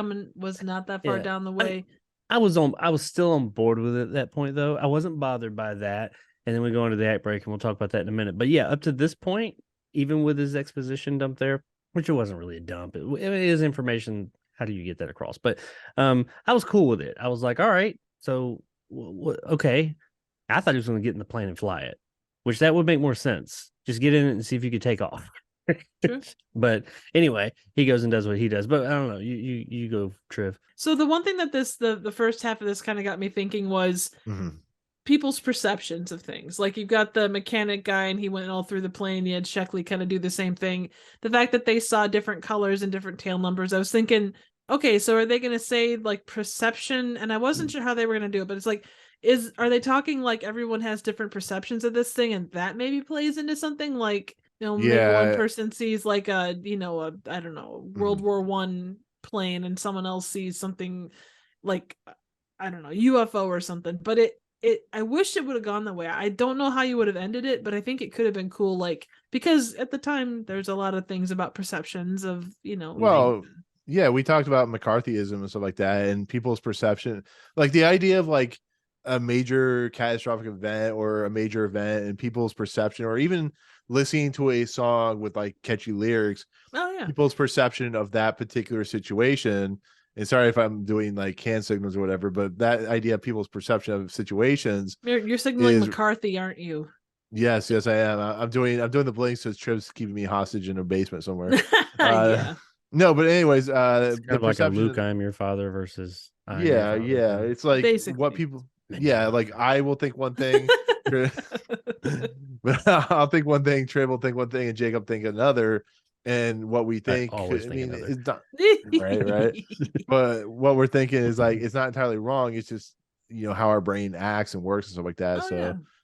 not that far down the way. I was still on board with it at that point, though. I wasn't bothered by that. And then we go into the act break, and we'll talk about that in a minute. But yeah, up to this point, even with his exposition dump there, which it wasn't really a dump, it is information. How do you get that across? But I was cool with it. I was like, all right, so okay. I thought he was going to get in the plane and fly it, which that would make more sense. Just get in it and see if you could take off. Sure. But anyway, he goes and does what he does. But I don't know. You go, Triv. So the one thing that the first half of this kind of got me thinking was people's perceptions of things. Like, you've got the mechanic guy, and he went all through the plane. You had Sheckley kind of do the same thing. The fact that they saw different colors and different tail numbers, I was thinking, okay, so are they going to say like perception? And I wasn't sure how they were going to do it, but it's like, are they talking like everyone has different perceptions of this thing, and that maybe plays into something like, you know, maybe one person sees like I don't know, World War I plane, and someone else sees something like, I don't know, UFO or something. But I wish it would have gone that way. I don't know how you would have ended it, but I think it could have been cool, like, because at the time there's a lot of things about perceptions of, you know. Well, yeah, we talked about McCarthyism and stuff like that, and people's perception, like the idea of like a major catastrophic event or a major event and people's perception, or even listening to a song with like catchy lyrics, people's perception of that particular situation. And sorry if I'm doing like hand signals or whatever, but that idea of people's perception of situations. You're signaling McCarthy, aren't you? Yes, I am. I'm doing the blinks, so Triv's keeping me hostage in a basement somewhere. Yeah. No, but anyways, it's kind of like a Luke, I'm your father versus yeah. It's like basically what people. Yeah, like I will think one thing, but I'll think one thing, Triv will think one thing, and Jacob think another. And what we think, it's not right. But what we're thinking is like, it's not entirely wrong. It's just, you know, how our brain acts and works and stuff like that.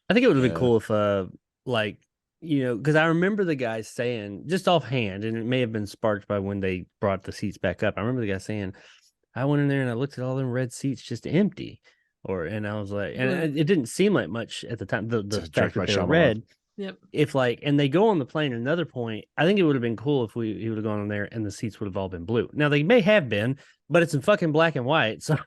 I think it would have been cool if like, you know, because I remember the guy saying, just offhand, and it may have been sparked by when they brought the seats back up. I remember the guy saying, I went in there and I looked at all them red seats just empty. And I was like, and it didn't seem like much at the time. The fact that they were red. Yep. If like, and they go on the plane at another point, I think it would have been cool if he would have gone on there and the seats would have all been blue. Now they may have been, but it's in fucking black and white. So,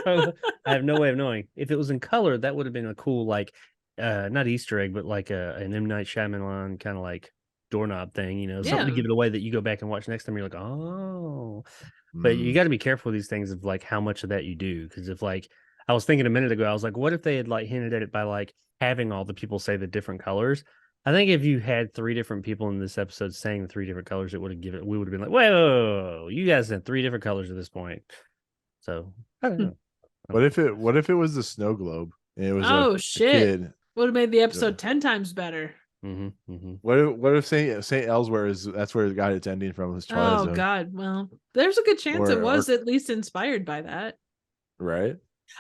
so I have no way of knowing. If it was in color, that would have been a cool, like, not Easter egg, but like an M. Night Shyamalan kind of like doorknob thing, you know, something to give it away that you go back and watch next time. You're like, oh, but you got to be careful with these things of like how much of that you do. Cause if like, I was thinking a minute ago, I was like, what if they had like hinted at it by like having all the people say the different colors? I think if you had 3 different people in this episode saying the 3 different colors, we would have been like, whoa, you guys had 3 different colors at this point. So I don't know. What if it was the snow globe And it was Oh a shit! kid. Would have made the episode 10 times better. What if Saint Elsewhere is that's where it got its ending from? Was Twilight Oh Zone, god, well, there's a good chance it Or- was at least inspired by that. right?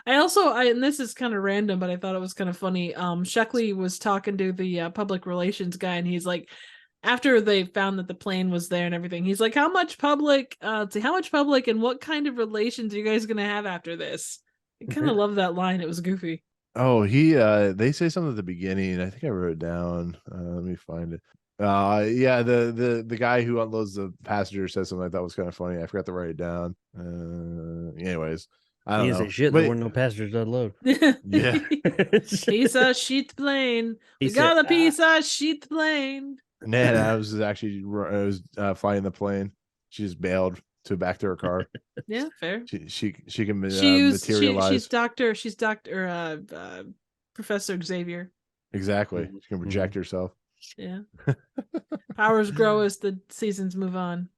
And this is kind of random, but I thought it was kind of funny. Sheckley was talking to the public relations guy, and he's like, after they found that the plane was there and everything, he's like, how much public and what kind of relations are you guys gonna have after this? I kind of love that line. It was goofy. Oh, they say something at the beginning. I think I wrote it down. Let me find it. Yeah, the guy who unloads the passenger said something I thought was kind of funny. I forgot to write it down. Anyways, I don't know. Shit, But- there were no passengers to unload. Yeah. Piece of shit plane. We got a piece of shit plane. Nana was flying the plane. She just bailed back to her car. Yeah, fair. She can She's materialize. Dr. Professor Xavier. Exactly. Mhm. She can project herself. Yeah. Powers grow as the seasons move on.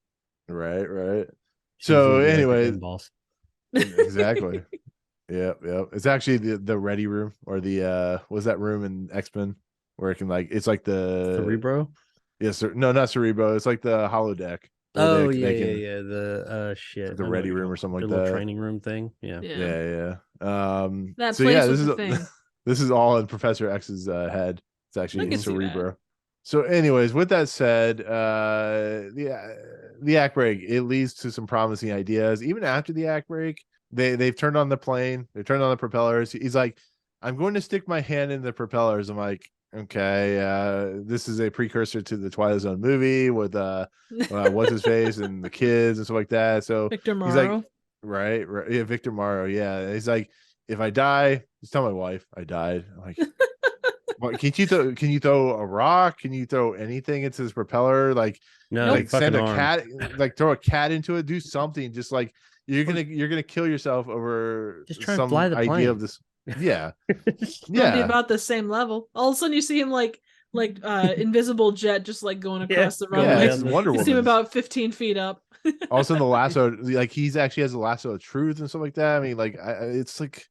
Right. She's So the anyway, boss. exactly. Yep. It's actually the ready room, or the what's that room in X-Men where it can it's like the Cerebro. Yes, sir. No, not Cerebro. It's like the holodeck. where Oh they yeah, can- yeah. The the shit. I know ready what you're room or talking something about. like The little that. training room thing. Yeah. Yeah. That So place yeah, was this the is thing. this is all in Professor X's head. It's I actually can see that. Cerebro. So, anyways, with that said, the act break, it leads to some promising ideas. Even after the act break, they've turned on the plane, they turned on the propellers. He's like, I'm going to stick my hand in the propellers. I'm like, okay, this is a precursor to the Twilight Zone movie with what's his face and the kids and stuff like that. So Victor he's Morrow. like, right, yeah, Victor Morrow, yeah. He's like, if I die, just tell my wife I died. I'm like, what, can you throw a rock? Can you throw anything into this propeller? Like, No, like send a fucking arm. cat, like throw a cat into it, do something. Just like you're gonna kill yourself over Just try and some fly the idea plane. of this. Yeah, Don't be yeah, about the same level. All of a sudden you see him like invisible jet just like going across the going yeah. runway. down It's the- Wonder You see him Woman. about 15 feet up. Also, the lasso, like he's actually has a lasso of truth and stuff like that. I mean, like it's like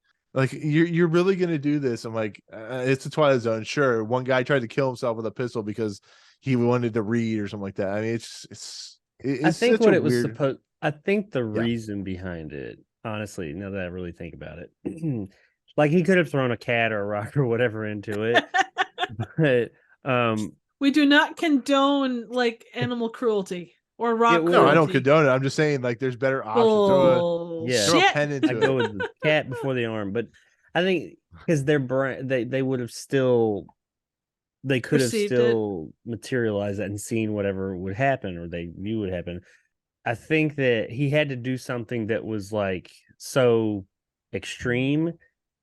you're really gonna do this? I'm like, it's a Twilight Zone. Sure, one guy tried to kill himself with a pistol because he wanted to read or something like that. I mean, it's I think such what a it was weird... supposed. I think the Yeah. reason behind it, honestly, now that I really think about it, like he could have thrown a cat or a rock or whatever into it, but We do not condone like animal cruelty or rock well, No, I don't cruelty. condone it. I'm just saying, like, there's better options. Yeah. Throw a Shit. pen into I it. go with the cat before the arm. But I think because their brain, they would have still, they could have Perceived it. still materialized that and seen whatever would happen, or they knew would happen. I think that he had to do something that was like so extreme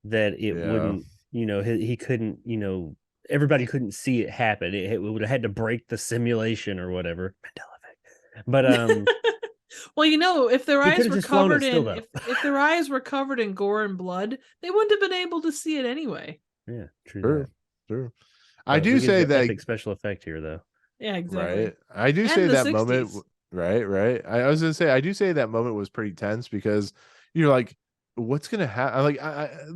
that it Yeah. wouldn't, he couldn't, everybody couldn't see it happen. It would have had to break the simulation or whatever. Mandela effect. But Well, if their He eyes could've were just flown it covered still, in though. if their eyes were covered in gore and blood, they wouldn't have been able to see it anyway. yeah, true. Sure, that. sure. I But do we get say the that, epic special effect here, though. Yeah, exactly. right? I do And say the that moment, 60s. right. I was gonna say, I do say that moment was pretty tense because you're like, what's gonna happen? Like,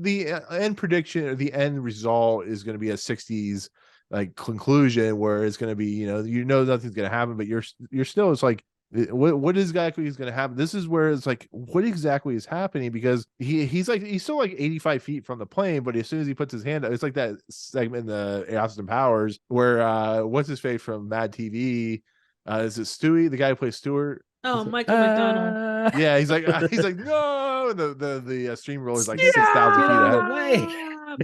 the end prediction or the end result is gonna be a 60s like conclusion where it's gonna be, nothing's gonna happen, but you're still, it's like, what exactly is going to happen? This is where it's like, what exactly is happening? Because he's still like 85 feet from the plane, but as soon as he puts his hand out, it's like that segment in the Austin Powers where what's his face from Mad TV? Is it Stewie, the guy who plays Stewart? Oh, Michael McDonald. Yeah, he's like no, and the steamroller is like 6,000 feet ahead. Way.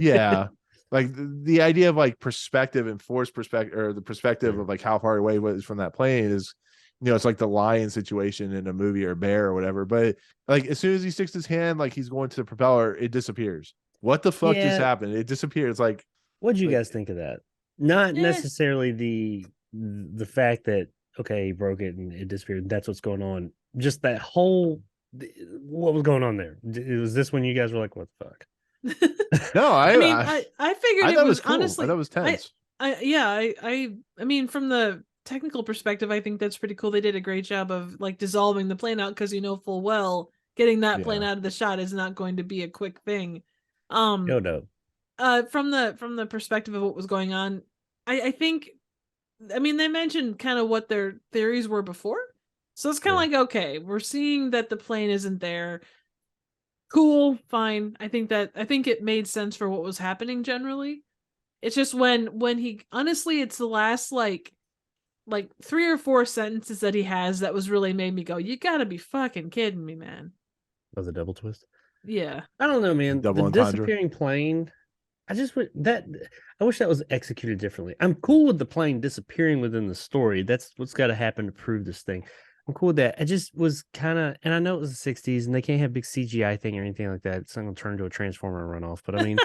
Yeah. Like the idea of like perspective and force perspective, or the perspective of like how far away it was from that plane is, it's like the lion situation in a movie, or bear or whatever. But like as soon as he sticks his hand, like he's going to the propeller, it disappears. What the fuck just Yeah. happened? It disappears. Like, What'd you Like- guys think of that? Not Yeah. necessarily the fact that he broke it and it disappeared. That's what's going on. Just that whole what was going on there. Was this when you guys were like, "What the fuck"? no, I I mean, I figured I it thought it was was cool. honestly. I thought it was tense. I mean, from the technical perspective, I think that's pretty cool. They did a great job of like dissolving the plane out, because full well getting that plane Yeah. out of the shot is not going to be a quick thing. No. from the perspective of what was going on, I think, I mean, they mentioned kind of what their theories were before. So it's kind of like, okay, we're seeing that the plane isn't there. Cool, fine. I think it made sense for what was happening generally. It's just when he, honestly, it's the last like 3 or 4 sentences that he has that was really made me go, you gotta be fucking kidding me, man. Oh, the double twist. Yeah. I don't know, man. Double The entendre. disappearing plane. I wish that was executed differently. I'm cool with the plane disappearing within the story. That's what's got to happen to prove this thing. I'm cool with that. I just was kind of, and I know it was the 60s and they can't have big CGI thing or anything like that. It's not going to turn into a transformer and run off. But I mean,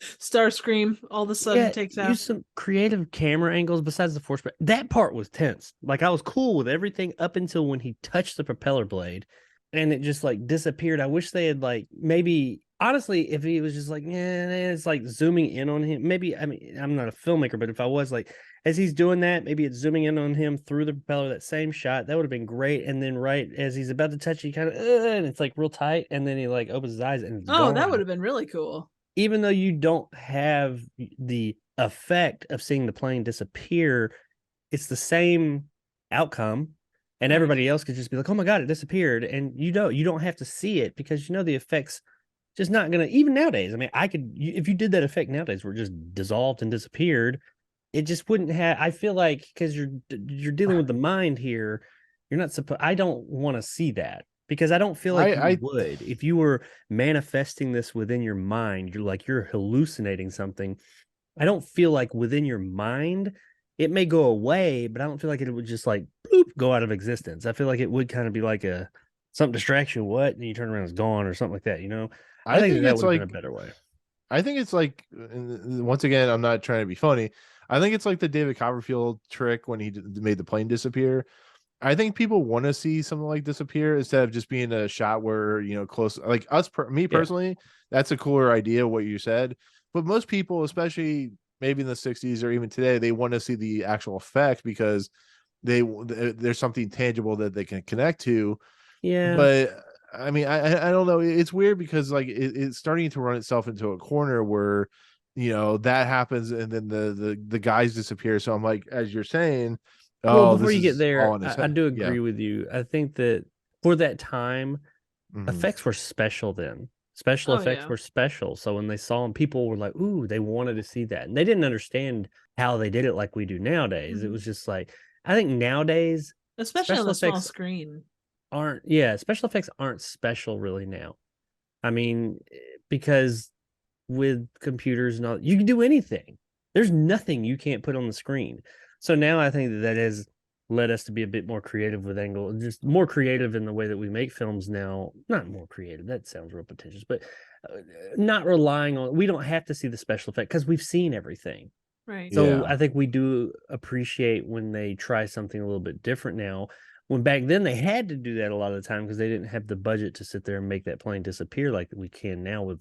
Starscream all of a sudden takes out. Use some creative camera angles besides the force. But that part was tense. Like I was cool with everything up until when he touched the propeller blade and it just like disappeared. I wish they had like maybe, honestly, if he was just like, yeah, it's like zooming in on him. Maybe, I mean, I'm not a filmmaker, but if I was like, as he's doing that, maybe it's zooming in on him through the propeller, that same shot, that would have been great. And then right as he's about to touch, he kind of, and it's like real tight. And then he like opens his eyes and it's that gone. would have been really cool. Even though you don't have the effect of seeing the plane disappear, it's the same outcome. And everybody else could just be like, oh my God, it disappeared. And you don't have to see it because the effects just not going to, even nowadays. I mean, if you did that effect nowadays where it just dissolved and disappeared, it just wouldn't have, I feel like, because you're dealing with the mind here, you're not supposed, I don't want to see that because I don't feel like you would. If you were manifesting this within your mind, you're hallucinating something. I don't feel like within your mind, it may go away, but I don't feel like it would just like bloop, go out of existence. I feel like it would kind of be like some distraction, and you turn around, it's gone or something like that, I think that would have been a better way. I think it's like, once again, I'm not trying to be funny. I think it's like the David Copperfield trick when he made the plane disappear. I think people want to see something like disappear instead of just being a shot where, close, like me personally, that's a cooler idea, what you said. But most people, especially maybe in the 60s or even today, they want to see the actual effect because there's something tangible that they can connect to. Yeah. But I mean, I don't know. It's weird because like it's starting to run itself into a corner where, that happens and then the guys disappear. So I'm like, as you're saying, before you get there, I do agree Yeah. with you. I think that for that time, effects were special then. Special effects were special. So when they saw them, people were like, ooh, they wanted to see that. And they didn't understand how they did it like we do nowadays. It was just like, I think nowadays, especially on a small screen, special effects aren't special really now. I mean, because with computers and all, you can do anything. There's nothing you can't put on the screen. So now I think that has led us to be a bit more creative with angle, just more creative in the way that we make films now. Not more creative, that sounds real pretentious, but not relying on, we don't have to see the special effect because we've seen everything. Right. So I think we do appreciate when they try something a little bit different now. When back then they had to do that a lot of the time because they didn't have the budget to sit there and make that plane disappear like we can now with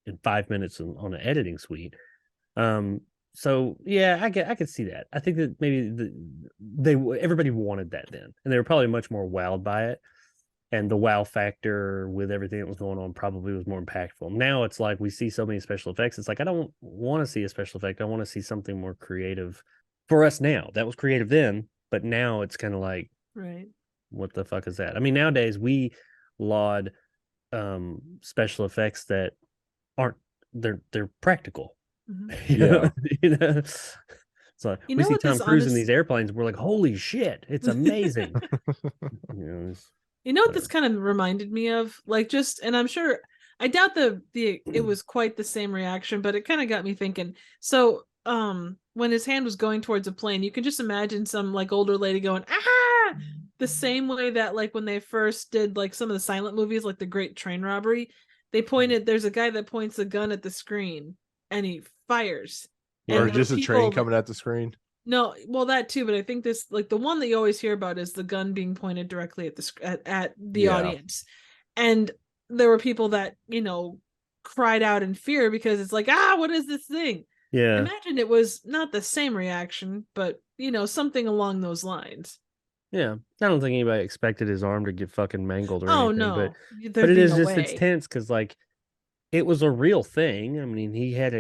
in 5 minutes on an editing suite. So yeah, I could see that. I think that maybe everybody wanted that then, and they were probably much more wowed by it. And the wow factor with everything that was going on probably was more impactful. Now it's like we see so many special effects. It's like I don't want to see a special effect. I want to see something more creative for us now. That was creative then, but now it's kind of like, right, what the fuck is that? I mean, nowadays we laud special effects that aren't they're practical. So we see Tom Cruise in these airplanes. We're like, holy shit, it's amazing. You know what this kind of reminded me of? Like just, and I'm sure, I doubt it was quite the same reaction, but it kind of got me thinking. So, when his hand was going towards a plane, you can just imagine some like older lady going, ah, the same way that like when they first did like some of the silent movies, like The Great Train Robbery, there's a guy that points a gun at the screen and he fires. Or just a train coming at the screen. No, well that too, but I think this, like the one that you always hear about is the gun being pointed directly at the audience. And there were people that, cried out in fear because it's like, what is this thing? Yeah. Imagine it was not the same reaction, but something along those lines. Yeah. I don't think anybody expected his arm to get fucking mangled or anything. No. But it is just, it's tense because like it was a real thing. I mean,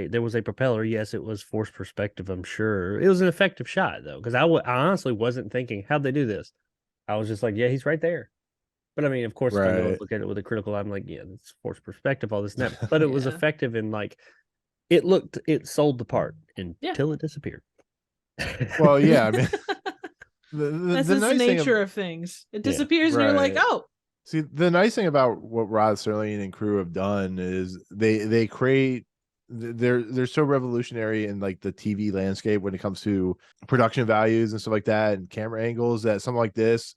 there was a propeller. Yes, it was forced perspective, I'm sure. It was an effective shot, though, because I honestly wasn't thinking, how'd they do this? I was just like, yeah, he's right there. But I mean, of course, if I go and Right. look at it with a critical eye, I'm like, yeah, that's forced perspective, all this and that. But it was Yeah. effective in like, it sold the part until it disappeared. Well, yeah, I mean, That's the just the nice thing nature of things. It disappears, and you're like, right. oh. See, the nice thing about what Rod Serling and crew have done is they create they're so revolutionary in like the TV landscape when it comes to production values and stuff like that and camera angles that something like this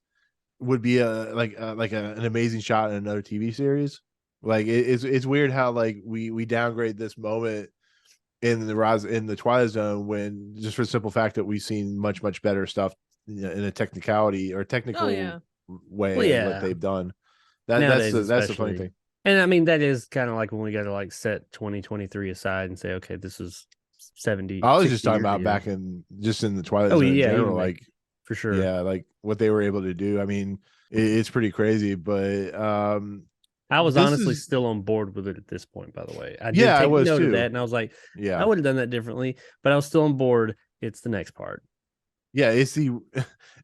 would be an amazing shot in another TV series. Like it's weird how like we downgrade this moment in the Twilight Zone when just for the simple fact that we've seen much better stuff, you know, in a technicality or technical way Well, of what they've done. That's Nowadays, the funny especially. thing. And I mean, that is kind of like when we got to like set 2023 aside and say, okay, this is 70. I was 60 just talking years about ago. back in the Twilight Oh, Zone in yeah, general, even like for sure. yeah, like what they were able to do. I mean, it's pretty crazy, but I was this honestly is- still on board with it at this point, by the way. I Yeah, I take was note too. of that, and I was like, yeah, I would have done that differently, but I was still on board. It's the next part. yeah, it's the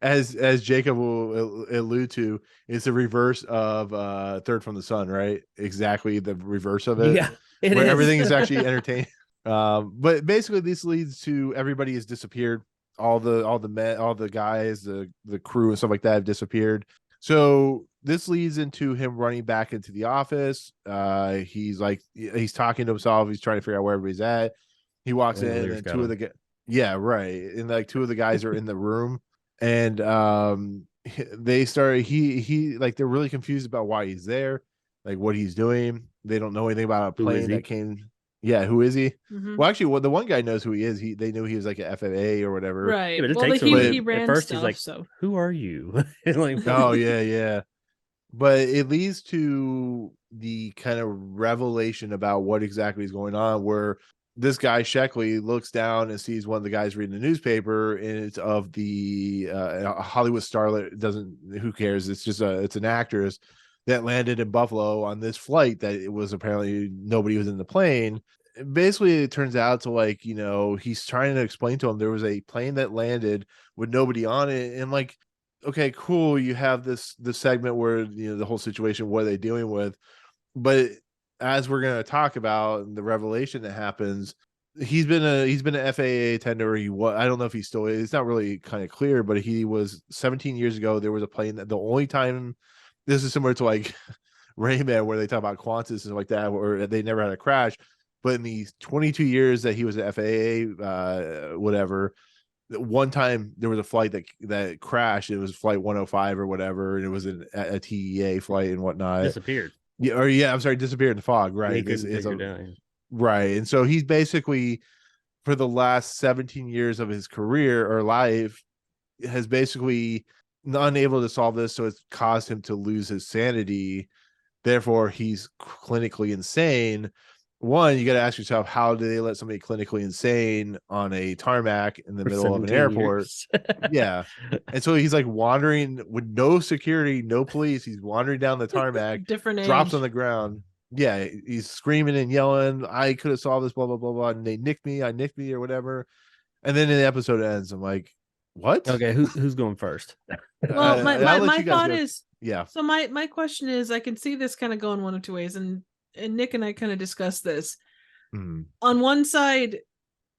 as Jacob will allude to, it's the reverse of Third from the Sun, right? Exactly the reverse of it. Yeah, it where is. everything is actually entertaining. But basically this leads to everybody has disappeared. All the men, all the guys, the crew and stuff like that have disappeared. So this leads into him running back into the office. He's talking to himself. He's trying to figure out where everybody's at. He walks in and two of the yeah, right. And like two of the guys are in the room and they start he like they're really confused about why he's there, like what he's doing. They don't know anything about a plane that came. Yeah, who is he? Mm-hmm. Well, actually, the one guy knows who he is. They knew he was like an FAA or whatever. Right. Yeah, but it Well, takes he him, ran at first stuff, he's like, so who are you? Like, Oh yeah. But it leads to the kind of revelation about what exactly is going on, where this guy Sheckley looks down and sees one of the guys reading the newspaper, and it's of the Hollywood starlet. Who cares? It's just it's an actress that landed in Buffalo on this flight that it was apparently nobody was in the plane. Basically, it turns out to like, you know, he's trying to explain to him there was a plane that landed with nobody on it, and like, okay, cool, you have this segment where, you know, the whole situation, what are they dealing with, but as we're going to talk about the revelation that happens, he's been an FAA attendant, or I don't know if he still is. It's not really kind of clear, but he was 17 years ago. There was a plane that the only time, this is similar to like Rayman, where they talk about Qantas and stuff like that, where they never had a crash. But in these 22 years that he was at FAA, whatever, one time there was a flight that crashed. It was flight 105 or whatever, and it was a TEA flight and whatnot. disappeared. I'm sorry, disappeared in the fog. Right, right. And so he's basically, for the last 17 years of his career or life, has basically unable to solve this. So it's caused him to lose his sanity. Therefore, he's clinically insane. One, you got to ask yourself, how do they let somebody clinically insane on a tarmac in the middle of an airport? Yeah. And so he's like wandering with no security, no police. He's wandering down the tarmac, drops on the ground. Yeah. He's screaming and yelling, I could have solved this, blah, blah, blah, blah. And they nicked me or whatever. And then the episode ends. I'm like, what? Okay. Who's going first? Well, my thought is, yeah. So my question is, I can see this kind of going one of two ways, and Nick and I kind of discussed this. Mm. On one side,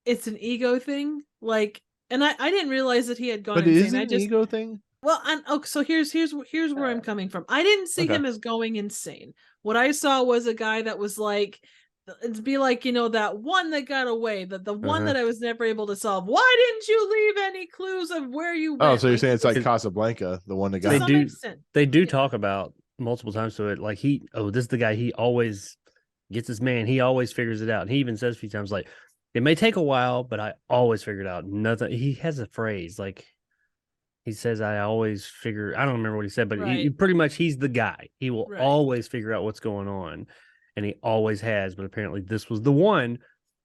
it's an ego thing, like, and I didn't realize that he had gone insane. Is it an ego thing? Well, so here's where I'm coming from. I didn't see him as going insane. What I saw was a guy that was like, it'd be like, you know, that one that got away, the one that I was never able to solve. Why didn't you leave any clues of where you went? Oh, so you're saying it's like Casablanca, the one that got they do talk about multiple times to it, like this is the guy, he always gets his man, he always figures it out. And he even says a few times, like, it may take a while, but I always figure it out. Nothing. He has a phrase like, he says, I always figure, I don't remember what he said, but he pretty much, he's the guy. He will always figure out what's going on, and he always has. But apparently this was the one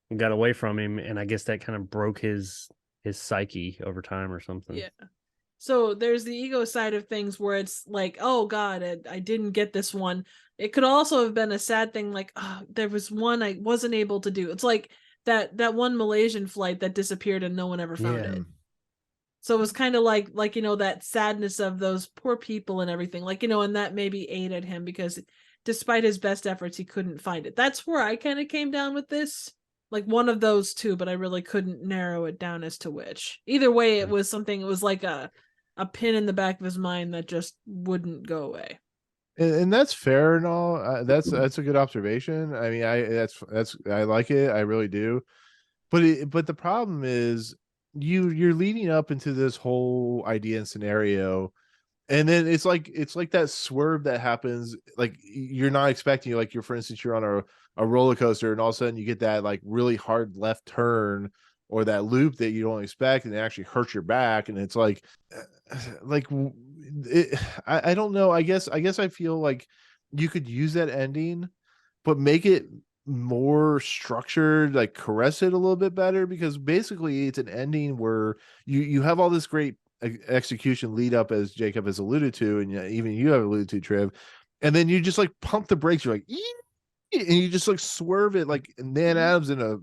who got away from him, and I guess that kind of broke his psyche over time or something. Yeah. So there's the ego side of things where it's like, oh God, I didn't get this one. It could also have been a sad thing, like, oh, there was one I wasn't able to do. It's like that one Malaysian flight that disappeared and no one ever found Yeah. it. So it was kind of like that sadness of those poor people and everything, like, and that maybe aided him because despite his best efforts, he couldn't find it. That's where I kind of came down with this, like one of those two, but I really couldn't narrow it down as to which. Either way, it was something. It was like a pin in the back of his mind that just wouldn't go away. And that's fair and all. That's a good observation. I mean, I like it. I really do. But the problem is you're leading up into this whole idea and scenario, and then it's like that swerve that happens, like you're not expecting. Like for instance, you're on a roller coaster, and all of a sudden you get that like really hard left turn or that loop that you don't expect, and it actually hurts your back, and it's like I don't know. I guess I feel like you could use that ending, but make it more structured, like caress it a little bit better, because basically it's an ending where you have all this great execution lead up, as Jacob has alluded to, and even you have alluded to, Trev, and then you just like pump the brakes. You're like, "Ee!" And you just like swerve it like Nan Adams in a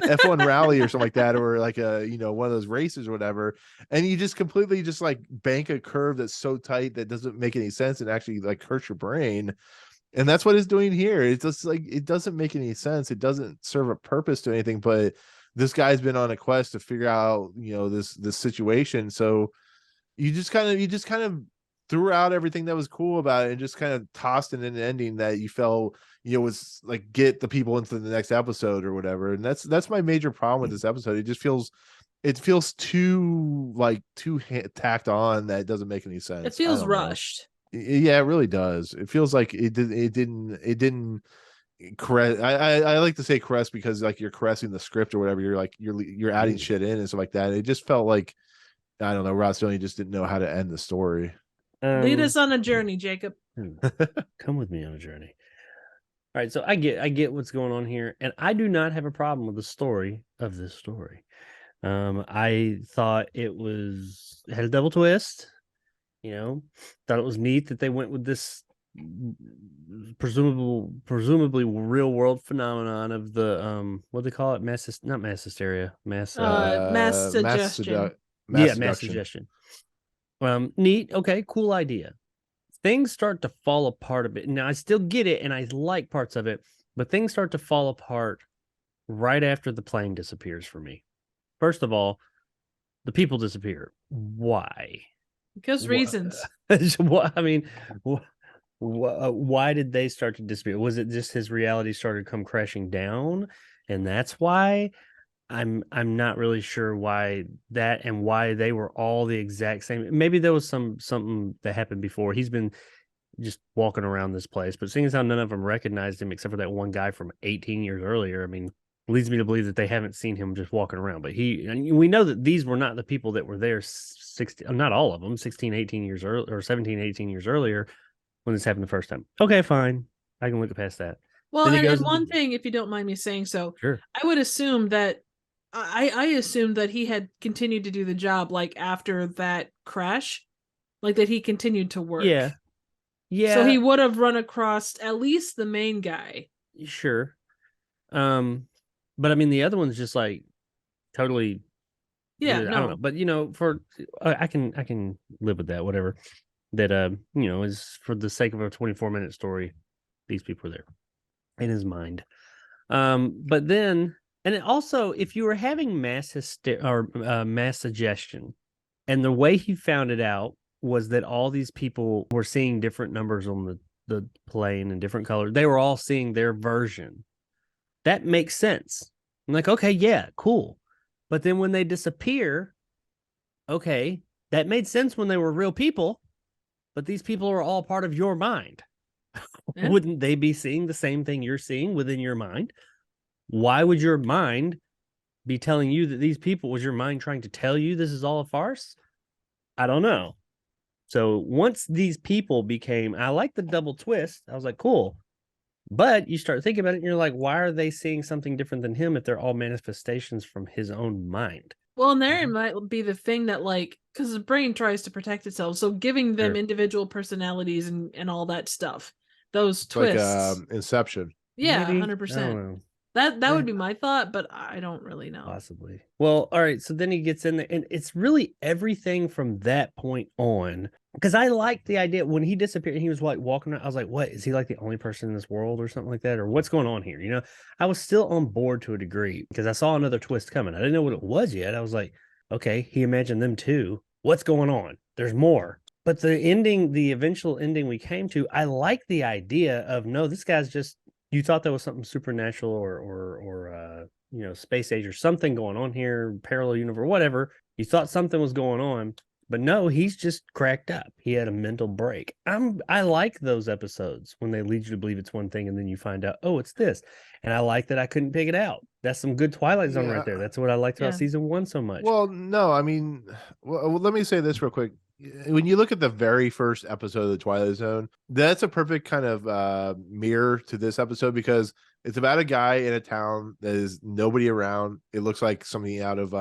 F1 rally or something like that, or like a one of those races or whatever, and you just completely just like bank a curve that's so tight that doesn't make any sense and actually like hurts your brain. And that's what it's doing here. It's just like it doesn't make any sense. It doesn't serve a purpose to anything, but this guy's been on a quest to figure out this situation. So you just kind of threw out everything that was cool about it and just kind of tossed in an ending that you felt was like get the people into the next episode or whatever. And that's my major problem with this episode. It feels too tacked on, that it doesn't make any sense. It feels rushed. Yeah, it really does. It feels like it didn't caress. I like to say caress because like you're caressing the script or whatever. You're like you're adding shit in and stuff like that. It just felt like, I don't know, Rod Serling just didn't know how to end the story. Lead us on a journey, Jacob. Come with me on a journey. All right, so I get what's going on here, and I do not have a problem with the story of this story. I thought it had a double twist. Thought it was neat that they went with this presumably real world phenomenon of the what do they call it? Mass suggestion. Mass suggestion. Neat. Okay, cool idea. Things start to fall apart a bit. Now I still get it and I like parts of it, but things start to fall apart right after the plane disappears for me. First of all, the people disappear. Why? Because reasons. I mean, why did they start to disappear? Was it just his reality started to come crashing down, and that's why? I'm not really sure why that, and why they were all the exact same. Maybe there was something that happened before. He's been just walking around this place, but seeing as how none of them recognized him except for that one guy from 18 years earlier, I mean, leads me to believe that they haven't seen him just walking around. But we know that these were not the people that were there 16, not all of them, 16, 18 years earlier, or 17, 18 years earlier when this happened the first time. Okay, fine. I can look past that. Well, and one thing, if you don't mind me saying so, sure. I would assume that I assumed that he had continued to do the job like after that crash, like that he continued to work. Yeah. So he would have run across at least the main guy. Sure. But I mean, the other one's just like totally. Yeah, I don't know, but for I can live with that. Whatever that is for the sake of a 24-minute story. These people are there in his mind. But then, and also, if you were having mass suggestion, and the way he found it out was that all these people were seeing different numbers on the plane and different colors. They were all seeing their version. That makes sense. I'm like, okay, yeah, cool. But then when they disappear, okay, that made sense when they were real people, but these people are all part of your mind. Yeah. Wouldn't they be seeing the same thing you're seeing within your mind? Why would your mind be telling you that these people, was your mind trying to tell you this is all a farce? I don't know. So once these people became, I like the double twist. I was like, cool. But you start thinking about it and you're like, why are they seeing something different than him if they're all manifestations from his own mind? Well, and therein might be the thing that, like, because the brain tries to protect itself, so giving them Sure. individual personalities and all that stuff, those It's like twists. Inception. Yeah, Maybe. I 100%. don't know. That would be my thought, but I don't really know. Possibly. Well, all right. So then he gets in there, and it's really everything from that point on. Because I liked the idea when he disappeared and he was like walking around. I was like, what? Is he like the only person in this world or something like that? Or what's going on here? You know, I was still on board to a degree because I saw another twist coming. I didn't know what it was yet. I was like, okay, he imagined them too. What's going on? There's more. But the ending, the eventual ending we came to, I like the idea of no, this guy's just, you thought there was something supernatural or you know, space age or something going on here, parallel universe, whatever. You thought something was going on, but no, he's just cracked up. He had a mental break. I like those episodes when they lead you to believe it's one thing and then you find out, oh, it's this. And I like that I couldn't pick it out. That's some good Twilight Zone right there. That's what I liked about season 1 so much. Well, no, I mean, well, let me say this real quick. When you look at the very first episode of the Twilight Zone, that's a perfect kind of mirror to this episode because it's about a guy in a town that is nobody around. It looks like something out of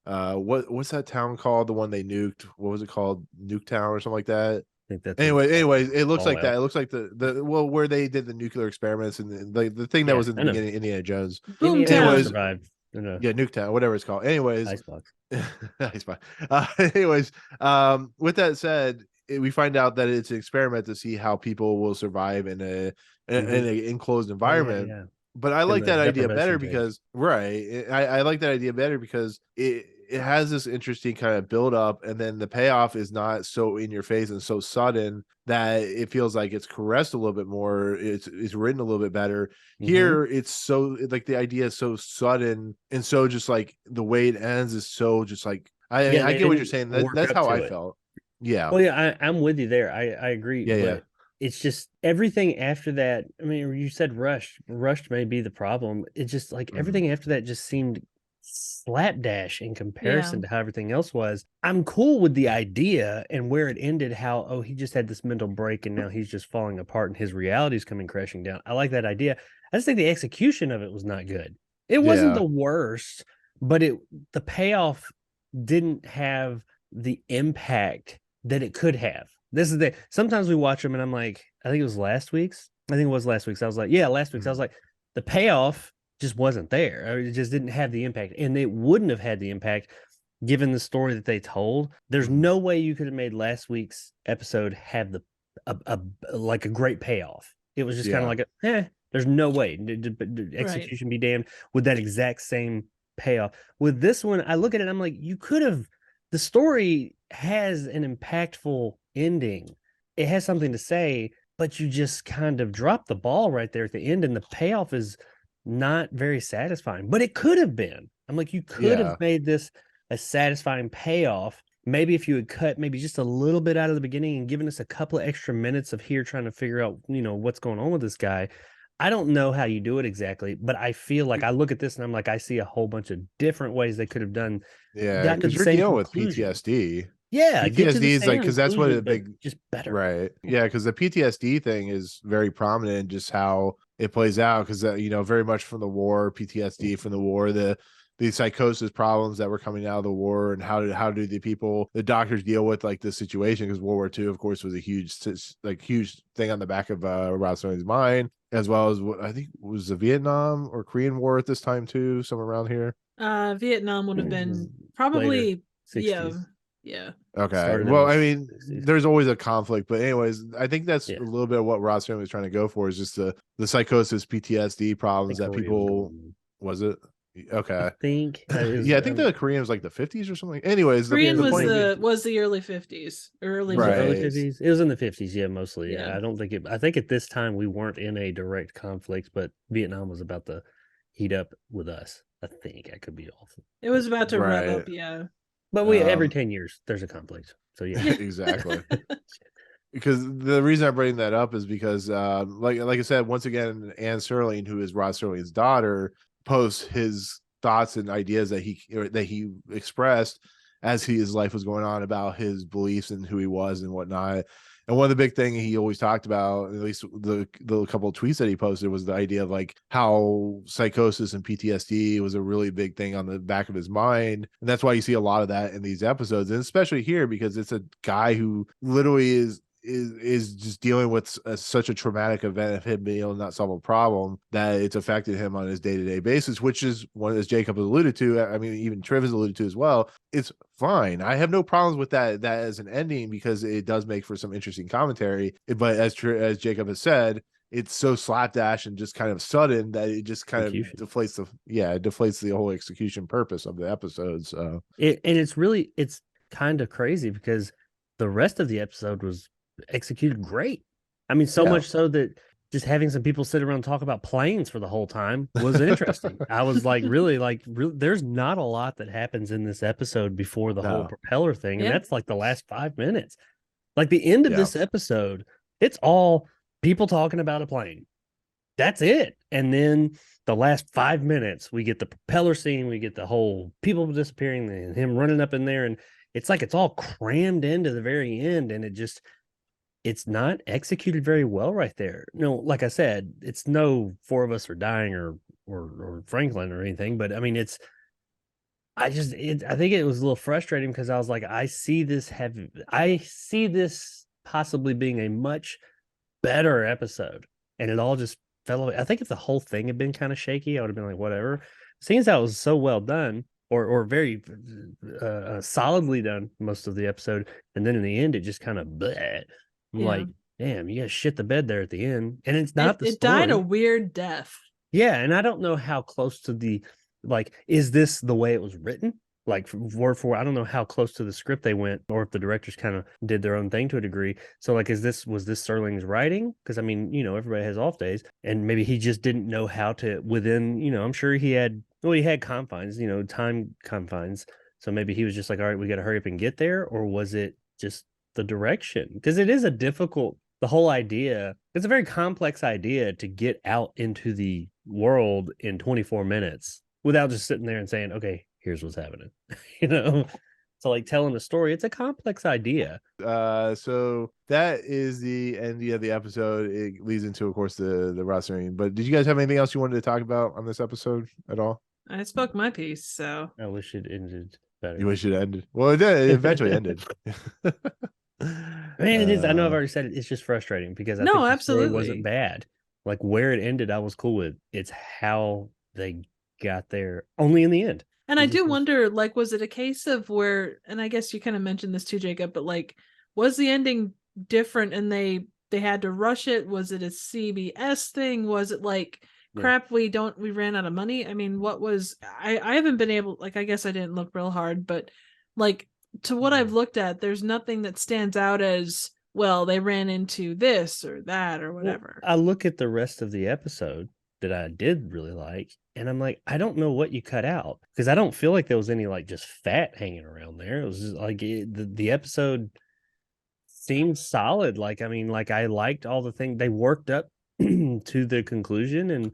what's that town called? The one they nuked. What was it called? Nuketown or something like that. I think that's anyways, it looks like out. that. It looks like the well where they did the nuclear experiments and the thing that was in the beginning, Indiana Jones. Boomtown. Survived. Yeah, Nuketown, whatever it's called. Anyways, Icebox. Icebox. Anyways, with that said, we find out that it's an experiment to see how people will survive in an enclosed environment. Yeah. But I like that idea better thing. because I like that idea better because it has this interesting kind of build up, and then the payoff is not so in your face and so sudden that it feels like it's caressed a little bit more. It's written a little bit better. Here, it's so like the idea is so sudden and so just like the way it ends is so just like I get what you're saying. That's how I felt. Yeah. Well, yeah, I'm with you there. I agree. Yeah. It's just everything after that. I mean, you said rushed may be the problem. It's just like everything after that just seemed slapdash in comparison to how everything else was. I'm cool with the idea and where it ended, how he just had this mental break and now he's just falling apart and his reality is coming crashing down. I like that idea. I just think the execution of it was not good. It wasn't the worst, but the payoff didn't have the impact that it could have. This is sometimes we watch them and I'm like, I think it was last week's. I was like, yeah, last week's. I was like, the payoff just wasn't there. It just didn't have the impact, and it wouldn't have had the impact given the story that they told. There's no way you could have made last week's episode have like a great payoff. It was just kind of like there's no way. Execution be damned with that exact same payoff. With this one, I look at it, I'm like, you could have. The story has an impactful ending. It has something to say, but you just kind of drop the ball right there at the end, and the payoff is not very satisfying, but it could have been. I'm like, you could have made this a satisfying payoff. Maybe if you had cut maybe just a little bit out of the beginning and given us a couple of extra minutes of here trying to figure out, what's going on with this guy. I don't know how you do it exactly, but I feel like I look at this and I'm like, I see a whole bunch of different ways they could have done. Yeah, because you're dealing with PTSD. Yeah, PTSD is like because that's what just better, right? Yeah, because the PTSD thing is very prominent in just how it plays out. Because very much from the war, PTSD from the war, the psychosis problems that were coming out of the war, and how do the doctors deal with like this situation? Because World War II, of course, was a huge thing on the back of Rod Serling's mind, as well as what I think was the Vietnam or Korean War at this time too, somewhere around here. Vietnam would have been probably 60s. Yeah. Okay. Well, I mean, there's always a conflict, but anyways, I think that's a little bit of what Rod Serling was trying to go for, is just the psychosis, PTSD problems that people. Was it? Okay. I think. I think the Korean was like the 50s or something. Anyways, Korean was the early 50s, early 50s. It was in the 50s, mostly. Yeah. I don't think I think at this time we weren't in a direct conflict, but Vietnam was about to heat up with us. I think I could be off. It was about to rev up, yeah. But every 10 years there's a conflict. So yeah. Exactly. Because the reason I bring that up is because like I said, once again, Anne Serling, who is Rod Serling's daughter, posts his thoughts and ideas that he expressed as his life was going on about his beliefs and who he was and whatnot. And one of the big thing he always talked about, at least the couple of tweets that he posted, was the idea of like how psychosis and PTSD was a really big thing on the back of his mind. And that's why you see a lot of that in these episodes, and especially here, because it's a guy who literally is just dealing with such a traumatic event of him being able to not solve a problem that it's affected him on his day-to-day basis, which is one, as Jacob has alluded to, I mean, even Triv has alluded to as well. It's fine. I have no problems with that as an ending, because it does make for some interesting commentary. But as Jacob has said, it's so slapdash and just kind of sudden that it just kind of deflates the whole execution purpose of the episode. So it's kind of crazy, because the rest of the episode was executed great. I mean, so much so that just having some people sit around and talk about planes for the whole time was interesting. I was like, really, there's not a lot that happens in this episode before the whole propeller thing. And that's like the last 5 minutes. Like the end of this episode, it's all people talking about a plane. That's it. And then the last 5 minutes, we get the propeller scene, we get the whole people disappearing and him running up in there. And it's like it's all crammed into the very end. And it's not executed very well right there. No, like I said, it's no 4 of us are dying or Franklin or anything, but I mean, I think it was a little frustrating, because I was like, I see this possibly being a much better episode, and it all just fell away. I think if the whole thing had been kind of shaky, I would have been like, whatever. Seeing as that was so well done, or very solidly done most of the episode, and then in the end, it just kind of bleh. I'm like, damn, you guys shit the bed there at the end. And it's not the story. It died a weird death. Yeah, and I don't know how close to the, like, is this the way it was written? Like, word for word, I don't know how close to the script they went, or if the directors kind of did their own thing to a degree. So, like, was this Serling's writing? Because, I mean, everybody has off days, and maybe he just didn't know how to, within, I'm sure he had confines, time confines. So maybe he was just like, all right, we got to hurry up and get there. Or was it just the direction? Because it is the whole idea, it's a very complex idea to get out into the world in 24 minutes without just sitting there and saying, okay, here's what's happening. So like telling a story, it's a complex idea. So that is the end of the episode. It leads into, of course, the Rod Serling. But did you guys have anything else you wanted to talk about on this episode at all? I spoke my piece, so I wish it ended better. You wish it ended? Well, it did. It eventually ended. I mean, it is. I know I've already said it. It's just frustrating, because I think the story wasn't bad. Like where it ended, I was cool with. It's how they got there, only in the end. And I do wonder, like, was it a case of where, and I guess you kind of mentioned this too, Jacob, but like, was the ending different and they had to rush it? Was it a CBS thing? Was it like, crap, we ran out of money? I mean, what was, I haven't been able, like, I guess I didn't look real hard, but like, to what I've looked at, there's nothing that stands out as, well, they ran into this or that or whatever. Well, I look at the rest of the episode that I did really like, and I'm like, I don't know what you cut out, because I don't feel like there was any like just fat hanging around there. It was just like the episode seemed solid. Like, I mean, like I liked all the things they worked up to the conclusion, and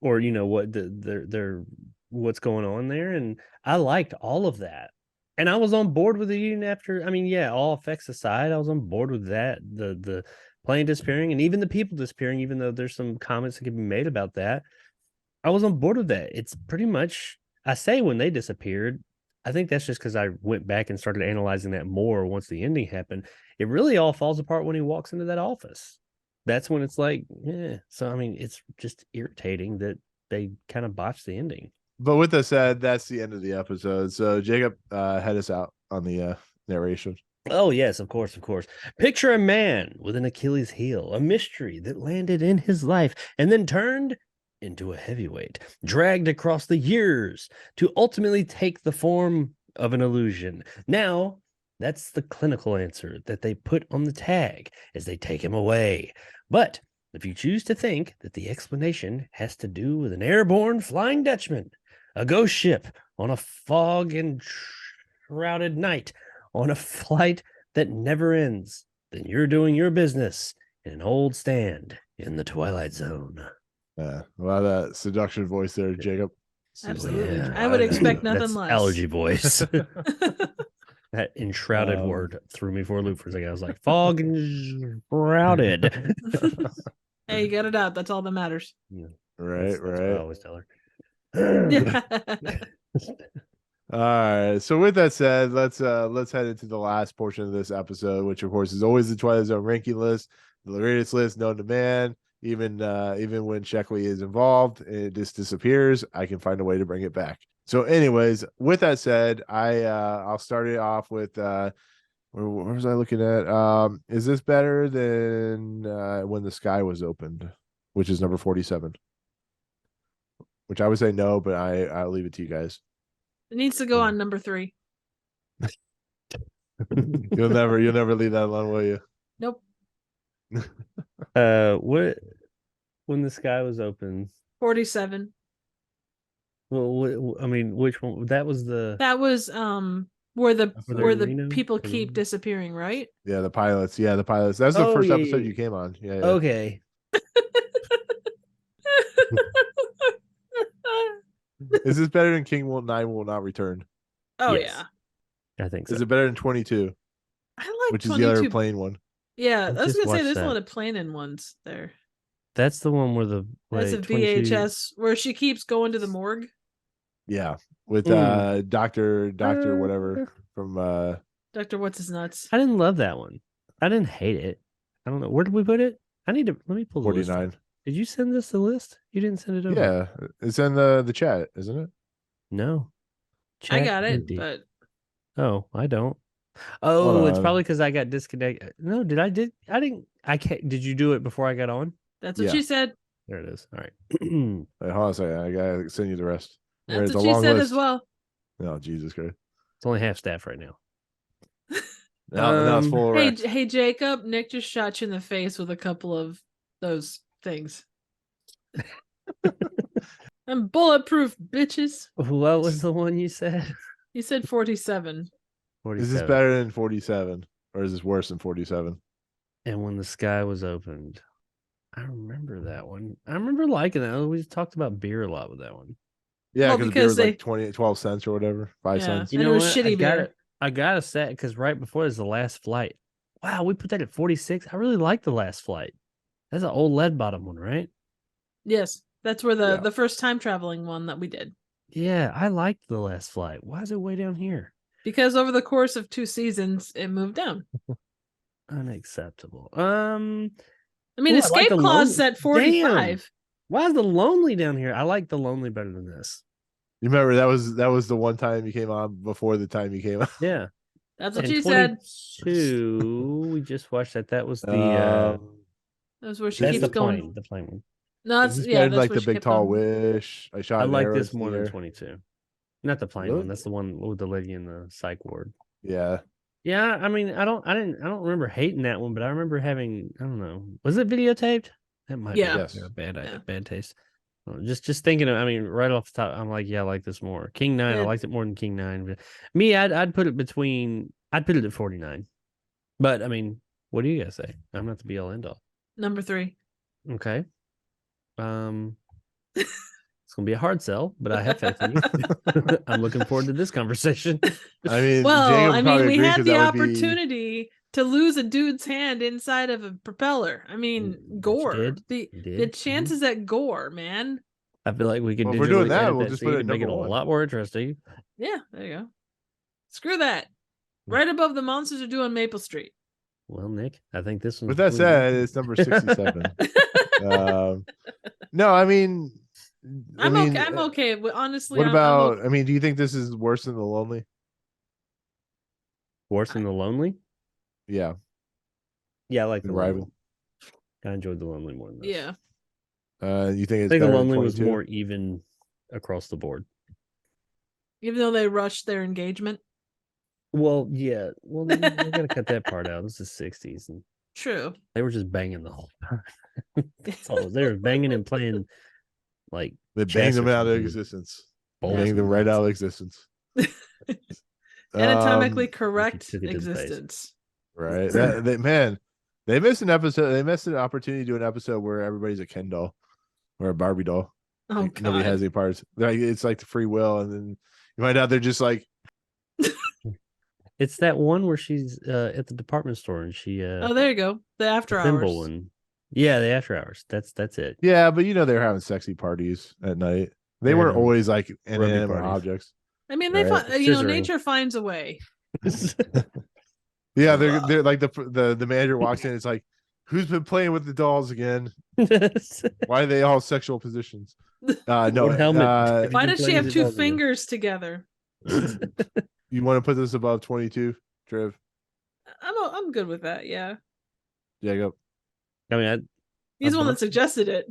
or what their what's going on there, and I liked all of that. And I was on board with it even after, I mean, all effects aside, I was on board with that. The plane disappearing and even the people disappearing, even though there's some comments that can be made about that, I was on board with that. It's pretty much, I say when they disappeared, I think that's just because I went back and started analyzing that more once the ending happened. It really all falls apart when he walks into that office. That's when it's like, So, I mean, it's just irritating that they kind of botched the ending. But with that said, that's the end of the episode. So Jacob, head us out on the narration. Oh, yes, of course. Picture a man with an Achilles heel, a mystery that landed in his life and then turned into a heavyweight, dragged across the years to ultimately take the form of an illusion. Now, that's the clinical answer that they put on the tag as they take him away. But if you choose to think that the explanation has to do with an airborne Flying Dutchman, a ghost ship on a fog and shrouded night, on a flight that never ends, then you're doing your business in an old stand in the Twilight Zone. A lot of that seduction voice there, Jacob. Absolutely. I would expect nothing less. Allergy voice. That enshrouded word threw me for a loop for a second. I was like, fog enshrouded. Hey, you got it out. That's all that matters. Yeah, Right, that's what I always tell her. All right. So with that said, let's head into the last portion of this episode, which of course is always the Twilight Zone ranking list, the greatest list known to man. Even when Sheckley is involved, it just disappears. I can find a way to bring it back. So, anyways, with that said, I'll start it off with where was I looking at? Is this better than When the Sky Was Opened, which is number 47? Which I would say no, but I'll leave it to you guys. It needs to go on number 3. You'll never leave that alone, will you? Nope. What When the Sky Was Open? 47. Well, I mean, which one? That was where the Reno? people keep disappearing, right? Yeah, the pilots. Yeah, the pilots. That's the first episode you came on. Yeah. Okay. Is this better than King Will 9 Will Not Return? Oh Yes. yeah. I think so. Is it better than 22? I like Which 22. is the other plane one? Yeah, I was just gonna say watched there's a that. lot of planning ones there. That's the one where the That's a 22 VHS where she keeps going to the morgue. Yeah, with Doctor whatever from Dr. What's His Nuts. I didn't love that one. I didn't hate it. I don't know. Where did we put it? Let me pull the list up. 49. Did you send us the list? You didn't send it over. Yeah, it's in the chat, isn't it? No. I Chat got it, empty. but Oh, I don't. Hold Oh, it's on. probably because I got disconnected. No, I didn't. I can't. Did you do it before I got on? that's what Yeah. she said. There it is. All right. Wait, hold on a second. I gotta send you the rest. That's It's what a she long said list. as well. Oh, Jesus Christ! It's only half staff right now. Now it's full of Hey, Rex. hey, Jacob. Nick just shot you in the face with a couple of those things. I'm bulletproof, bitches. What was the one you said? You said 47. 47. Is this better than 47, or is this worse than 47? And When the Sky Was Opened. I remember that one. I remember liking that. We talked about beer a lot with that one. Yeah, Well, because the beer because was like 12 cents or whatever, 5 Yeah. cents. You And know it was what? shitty beer. I got to say, because right before is The Last Flight. Wow, we put that at 46. I really like The Last Flight. That's an old lead bottom one, right? Yes, that's where Yeah. the first time traveling one that we did. Yeah, I liked The Last Flight. Why is it way down here? Because over the course of 2 seasons, it moved down. Unacceptable. I mean, Ooh, I like Escape the Clause Lonely- set 45. Damn. Why is The Lonely down here? I like The Lonely better than this. You remember that was the one time you came on before the time you came on. Yeah. That's what And she said. 22, we just watched that. That was the That's where she that's keeps the going. plane one. No, Is that's this better than, that's like where the she Big kept Tall going. Wish. I shot. I an like arrow this in more the than air. 22. Not the plane Really? one. That's the one with the lady in the psych ward. Yeah. Yeah, I mean, I don't remember hating that one, but I remember having, I don't know, was it videotaped? That might Yeah. be Yes. bad taste. Just thinking of, I mean, right off the top, I'm like, yeah, I like this more. King 9, I Yeah. liked it more than King 9. But me, I'd put it at 49. But I mean, what do you guys say? I'm not the be all end all. Number 3. Okay. It's gonna be a hard sell, but I have faith in you. I'm looking forward to this conversation. I mean, Well, Jacob I probably mean, we agrees had 'cause the that would be- opportunity to lose a dude's hand inside of a propeller. I mean, But you gore. did. The You did. the chances at gore, man. I feel like we could Well, if we're doing digitally that, edit we'll that just put scene it and make it a number 1. lot more interesting. Yeah, there you go. Screw that. Right above the monsters are doing Maple Street. Well, Nick, I think this one. With that said, it's number 67. No, I mean, I'm okay. Honestly, What I'm about? okay. I mean, do you think this is worse than The Lonely? Worse than The Lonely? Yeah, Yeah, I like The Arrival. Lonely. I enjoyed The Lonely more than this. Yeah. You think I it's think The better than Lonely was 22? more even across the board. Even though they rushed their engagement. Well, yeah. Well, we gotta cut that part out. This is 60s, and True. they were just banging the whole time. That's all. They were banging and playing like They chess banged them or out of something. existence. Bowls Banged them and right nuts. out of existence. Anatomically Um, correct took it to the face. existence. right. They missed an episode. They missed an opportunity to do an episode where everybody's a Ken doll or a Barbie doll. Oh, Like, nobody God. has any parts. Like, it's like the free will, and then you find out they're just like It's that one where she's at the department store and she Oh, there you go. The after the thimble hours. one. Yeah, the after hours. That's it. Yeah, but they're having sexy parties at night. They They're weren't having always like rugby inanimate parties. objects. I mean, they Right. find, Scissoring. nature finds a way. Yeah, they're like the manager walks in. It's like, who's been playing with the dolls again? Why are they all sexual positions? No, Lord Helmet. Have you Why been did she playing have with two the dolls again? fingers together? You want to put this above 22, Trev? I'm good with that. Yeah, Jacob. I mean, he's the one Above- that suggested it.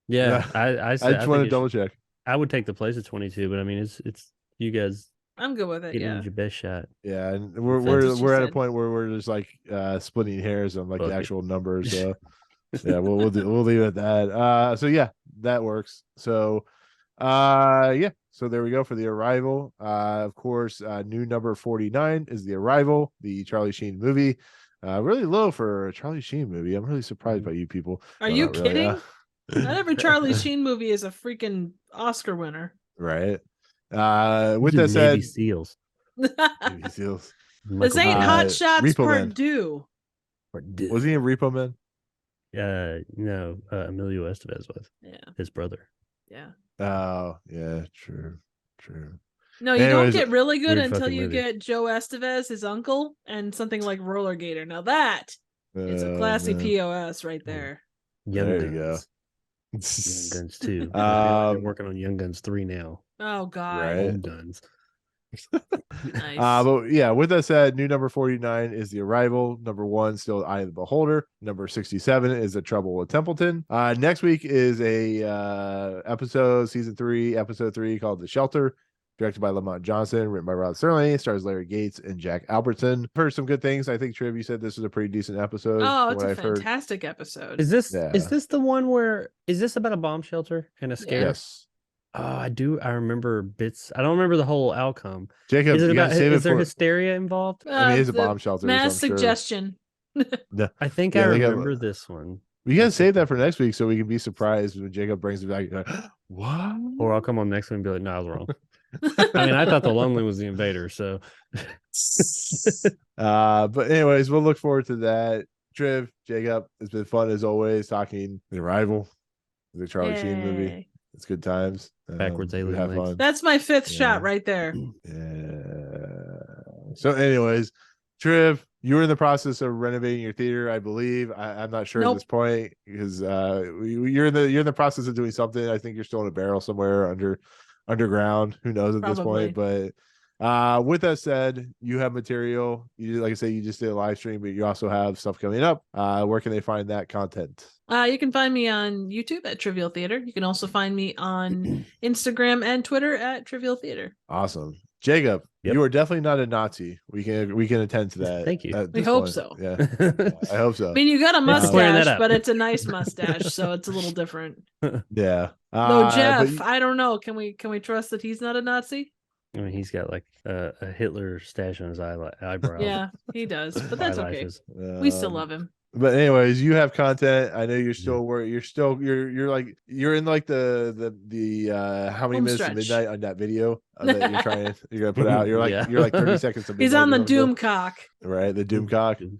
yeah, Yeah. I said, I just want to double check. I would take the place of 22, but I mean, it's you guys I'm good with it. getting Yeah. your best shot. Yeah, and That's what she we're at a said. point where we're just like splitting hairs on like Fuck the it. actual numbers. So yeah, we'll leave it at that. So yeah, that works. So yeah, so there we go for The Arrival. Of course, new number 49 is The Arrival, the Charlie Sheen movie. Really low for a Charlie Sheen movie. I'm really surprised by you people. Are Well, you not really, kidding? Not every Charlie Sheen movie is a freaking Oscar winner. Right. With These that are Navy said, SEALs. Navy SEALs. This ain't Hot Shots Repo Part Man. Two. Was he in Repo Man? No, Emilio Estevez was Yeah, his brother. yeah. Oh, yeah, true. No, you Anyways, don't get really good weird until fucking you movie. get Joe Estevez, his uncle, and something like Roller Gator. Now that is a classy man. POS right there. Young There Guns. you go. Young Guns 2. Um, They're working on Young Guns 3 now. Oh God, Right. Home Guns. nice. But yeah, with that said, new number 49 is The Arrival. Number 1 still Eye of the Beholder. Number 67 is The Trouble with Templeton. Next week is a season 3, episode 3 called The Shelter, directed by Lamont Johnson, written by Rod Serling, stars Larry Gates and Jack Albertson. Heard some good things. I think Triv, you said this was a pretty decent episode. Oh, from it's what a I've heard. fantastic episode. Is this Yeah. the one where is this about a bomb shelter and a scare? Yes. Oh, I remember bits. I don't remember the whole outcome. Jacob, Is it you about gotta save is it there for. hysteria involved? I mean, it's a The bomb shelter. Mass so I'm sure. suggestion. I think Yeah, I they got- remember this one. We gotta save that for next week so we can be surprised when Jacob brings it back. You're like, what? Or I'll come on next one and be like, no, I was wrong. I mean, I thought the lonely was the invader, so But anyways, we'll look forward to that. Triv, Jacob, it's been fun as always talking The Arrival, the Charlie Sheen movie. Yay. It's good times. Backwards we alien have legs. fun. That's my fifth Yeah. shot right there. Yeah. So, anyways, Triv, you were in the process of renovating your theater, I believe. I'm not sure at Nope. this point because you're in the process of doing something. I think you're still in a barrel somewhere underground. Who knows at this point? But with that said, you have material. You like I say, you just did a live stream, but you also have stuff coming up. Where can they find that content? You can find me on YouTube at Trivial Theater. You can also find me on Instagram and Twitter at Trivial Theater. Awesome. Jacob, Yep. you are definitely not a Nazi. We can attend to that. Thank you. at We this hope point. so. Yeah, I hope so. I mean, you got a Thanks for clearing that mustache, up. but it's a nice mustache, so it's a little different. Yeah. Though but Jeff, you- I don't know. Can we trust that he's not a Nazi? I mean, he's got like a Hitler stash on his eyebrow. Yeah, he does, but that's okay. Eyelashes. We still love him. But anyways, you have content. I know you're still you're in like the how many Home minutes stretch. to midnight on that video that you're gonna put out. You're like Yeah. you're like 30 seconds to midnight. He's on the you know what I'm doom cock. saying? Right? The Doomcock.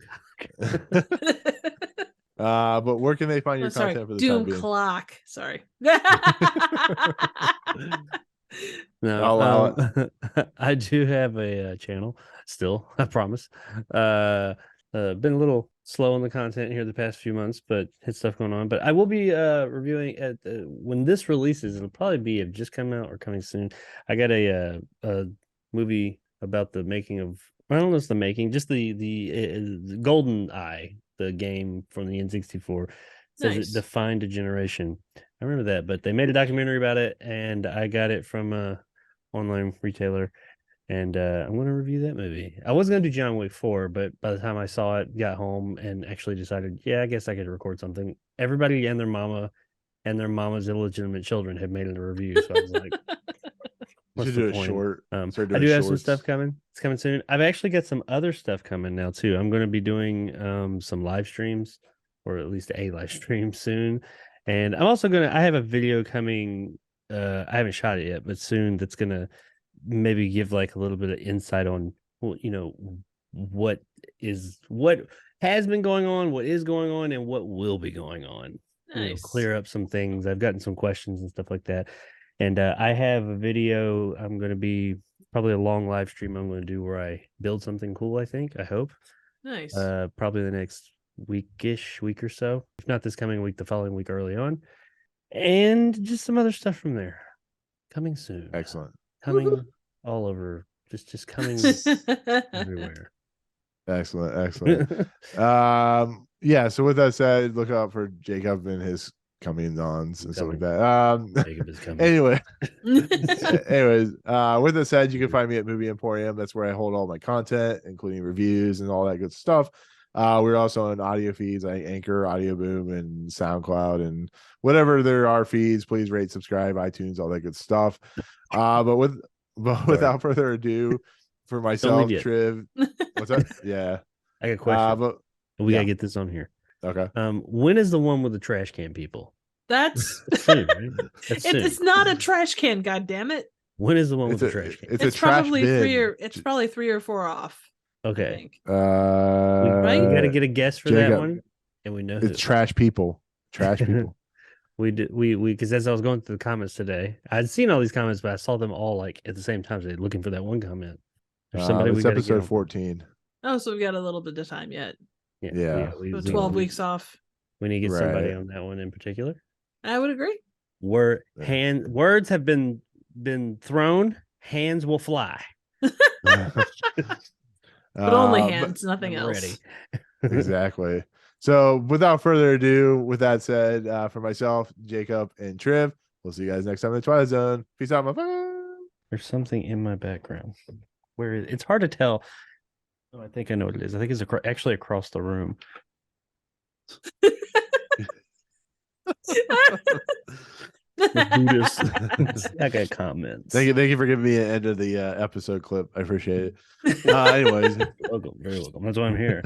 But where can they find your Oh, sorry, content for the doom time being? clock. Sorry. No, I'll allow I do have a channel still, I promise. Been a little slow on the content here the past few months, but hit stuff going on. But I will be reviewing at when this releases. It'll probably be just come out or coming soon. I got a movie about the making of. I don't know if it's the making, just the Golden Eye, the game from the N64. It says Nice. it defined a generation. I remember that, but they made a documentary about it, and I got it from a online retailer, and I'm going to review that movie. I was going to do John Wick 4, but by the time I saw it, got home, and actually decided, yeah, I guess I could record something. Everybody and their mama's illegitimate children have made it a review, so I was like, You what's should the do a point? short. Start I doing do have some shorts. stuff coming. It's coming soon. I've actually got some other stuff coming now too. I'm going to be doing some live streams, or at least a live stream soon. And I'm also I have a video coming. I haven't shot it yet, but soon that's going to maybe give like a little bit of insight on, well, what has been going on, what is going on, and what will be going on. Nice. Clear up some things. I've gotten some questions and stuff like that. And I have a video. I'm going to be probably a long live stream I'm going to do where I build something cool, I hope. Nice. Probably the next week or so. If not this coming week, the following week early on. And just some other stuff from there. Coming soon. Excellent. Coming all over. Just coming everywhere. Excellent. Yeah, so with that said, look out for Jacob and his coming ons and stuff like that. Jacob is coming. Anyways, with that said, you can find me at Movie Emporium. That's where I hold all my content, including reviews and all that good stuff. We're also on audio feeds like Anchor, Audio Boom, and SoundCloud, and whatever there are feeds. Please rate, subscribe, iTunes, all that good stuff. But without further ado, for myself, Triv, what's up? Yeah, I got a question. But we gotta get this on here. Okay. When is the one with the trash can people? That's soon, right? That's soon. It's not a trash can, god damn it. When is the one with the trash can? It's a trash probably bin. it's probably 3 or 4 off. Okay. Right? We gotta get a guess for Jacob, that one. And we know who. It's trash people. Trash people. we because as I was going through the comments today, I'd seen all these comments, but I saw them all like at the same time. So looking for that one comment. There's somebody it's episode 14. Oh, so we got a little bit of time yet. Yeah. So 12 weeks off. We need to get somebody on that one in particular. I would agree. Words have been thrown, hands will fly. But only hands, nothing else. Ready. Exactly. So without further ado, with that said, for myself, Jacob, and Triv, we'll see you guys next time in the Twilight Zone. Peace out, my friend. There's something in my background. Where is it? It's hard to tell. Oh, I think I know what it is. I think it's actually across the room. I got comments. Thank you for giving me an end of the episode clip. I appreciate it. Anyways, welcome, very welcome. That's why I'm here.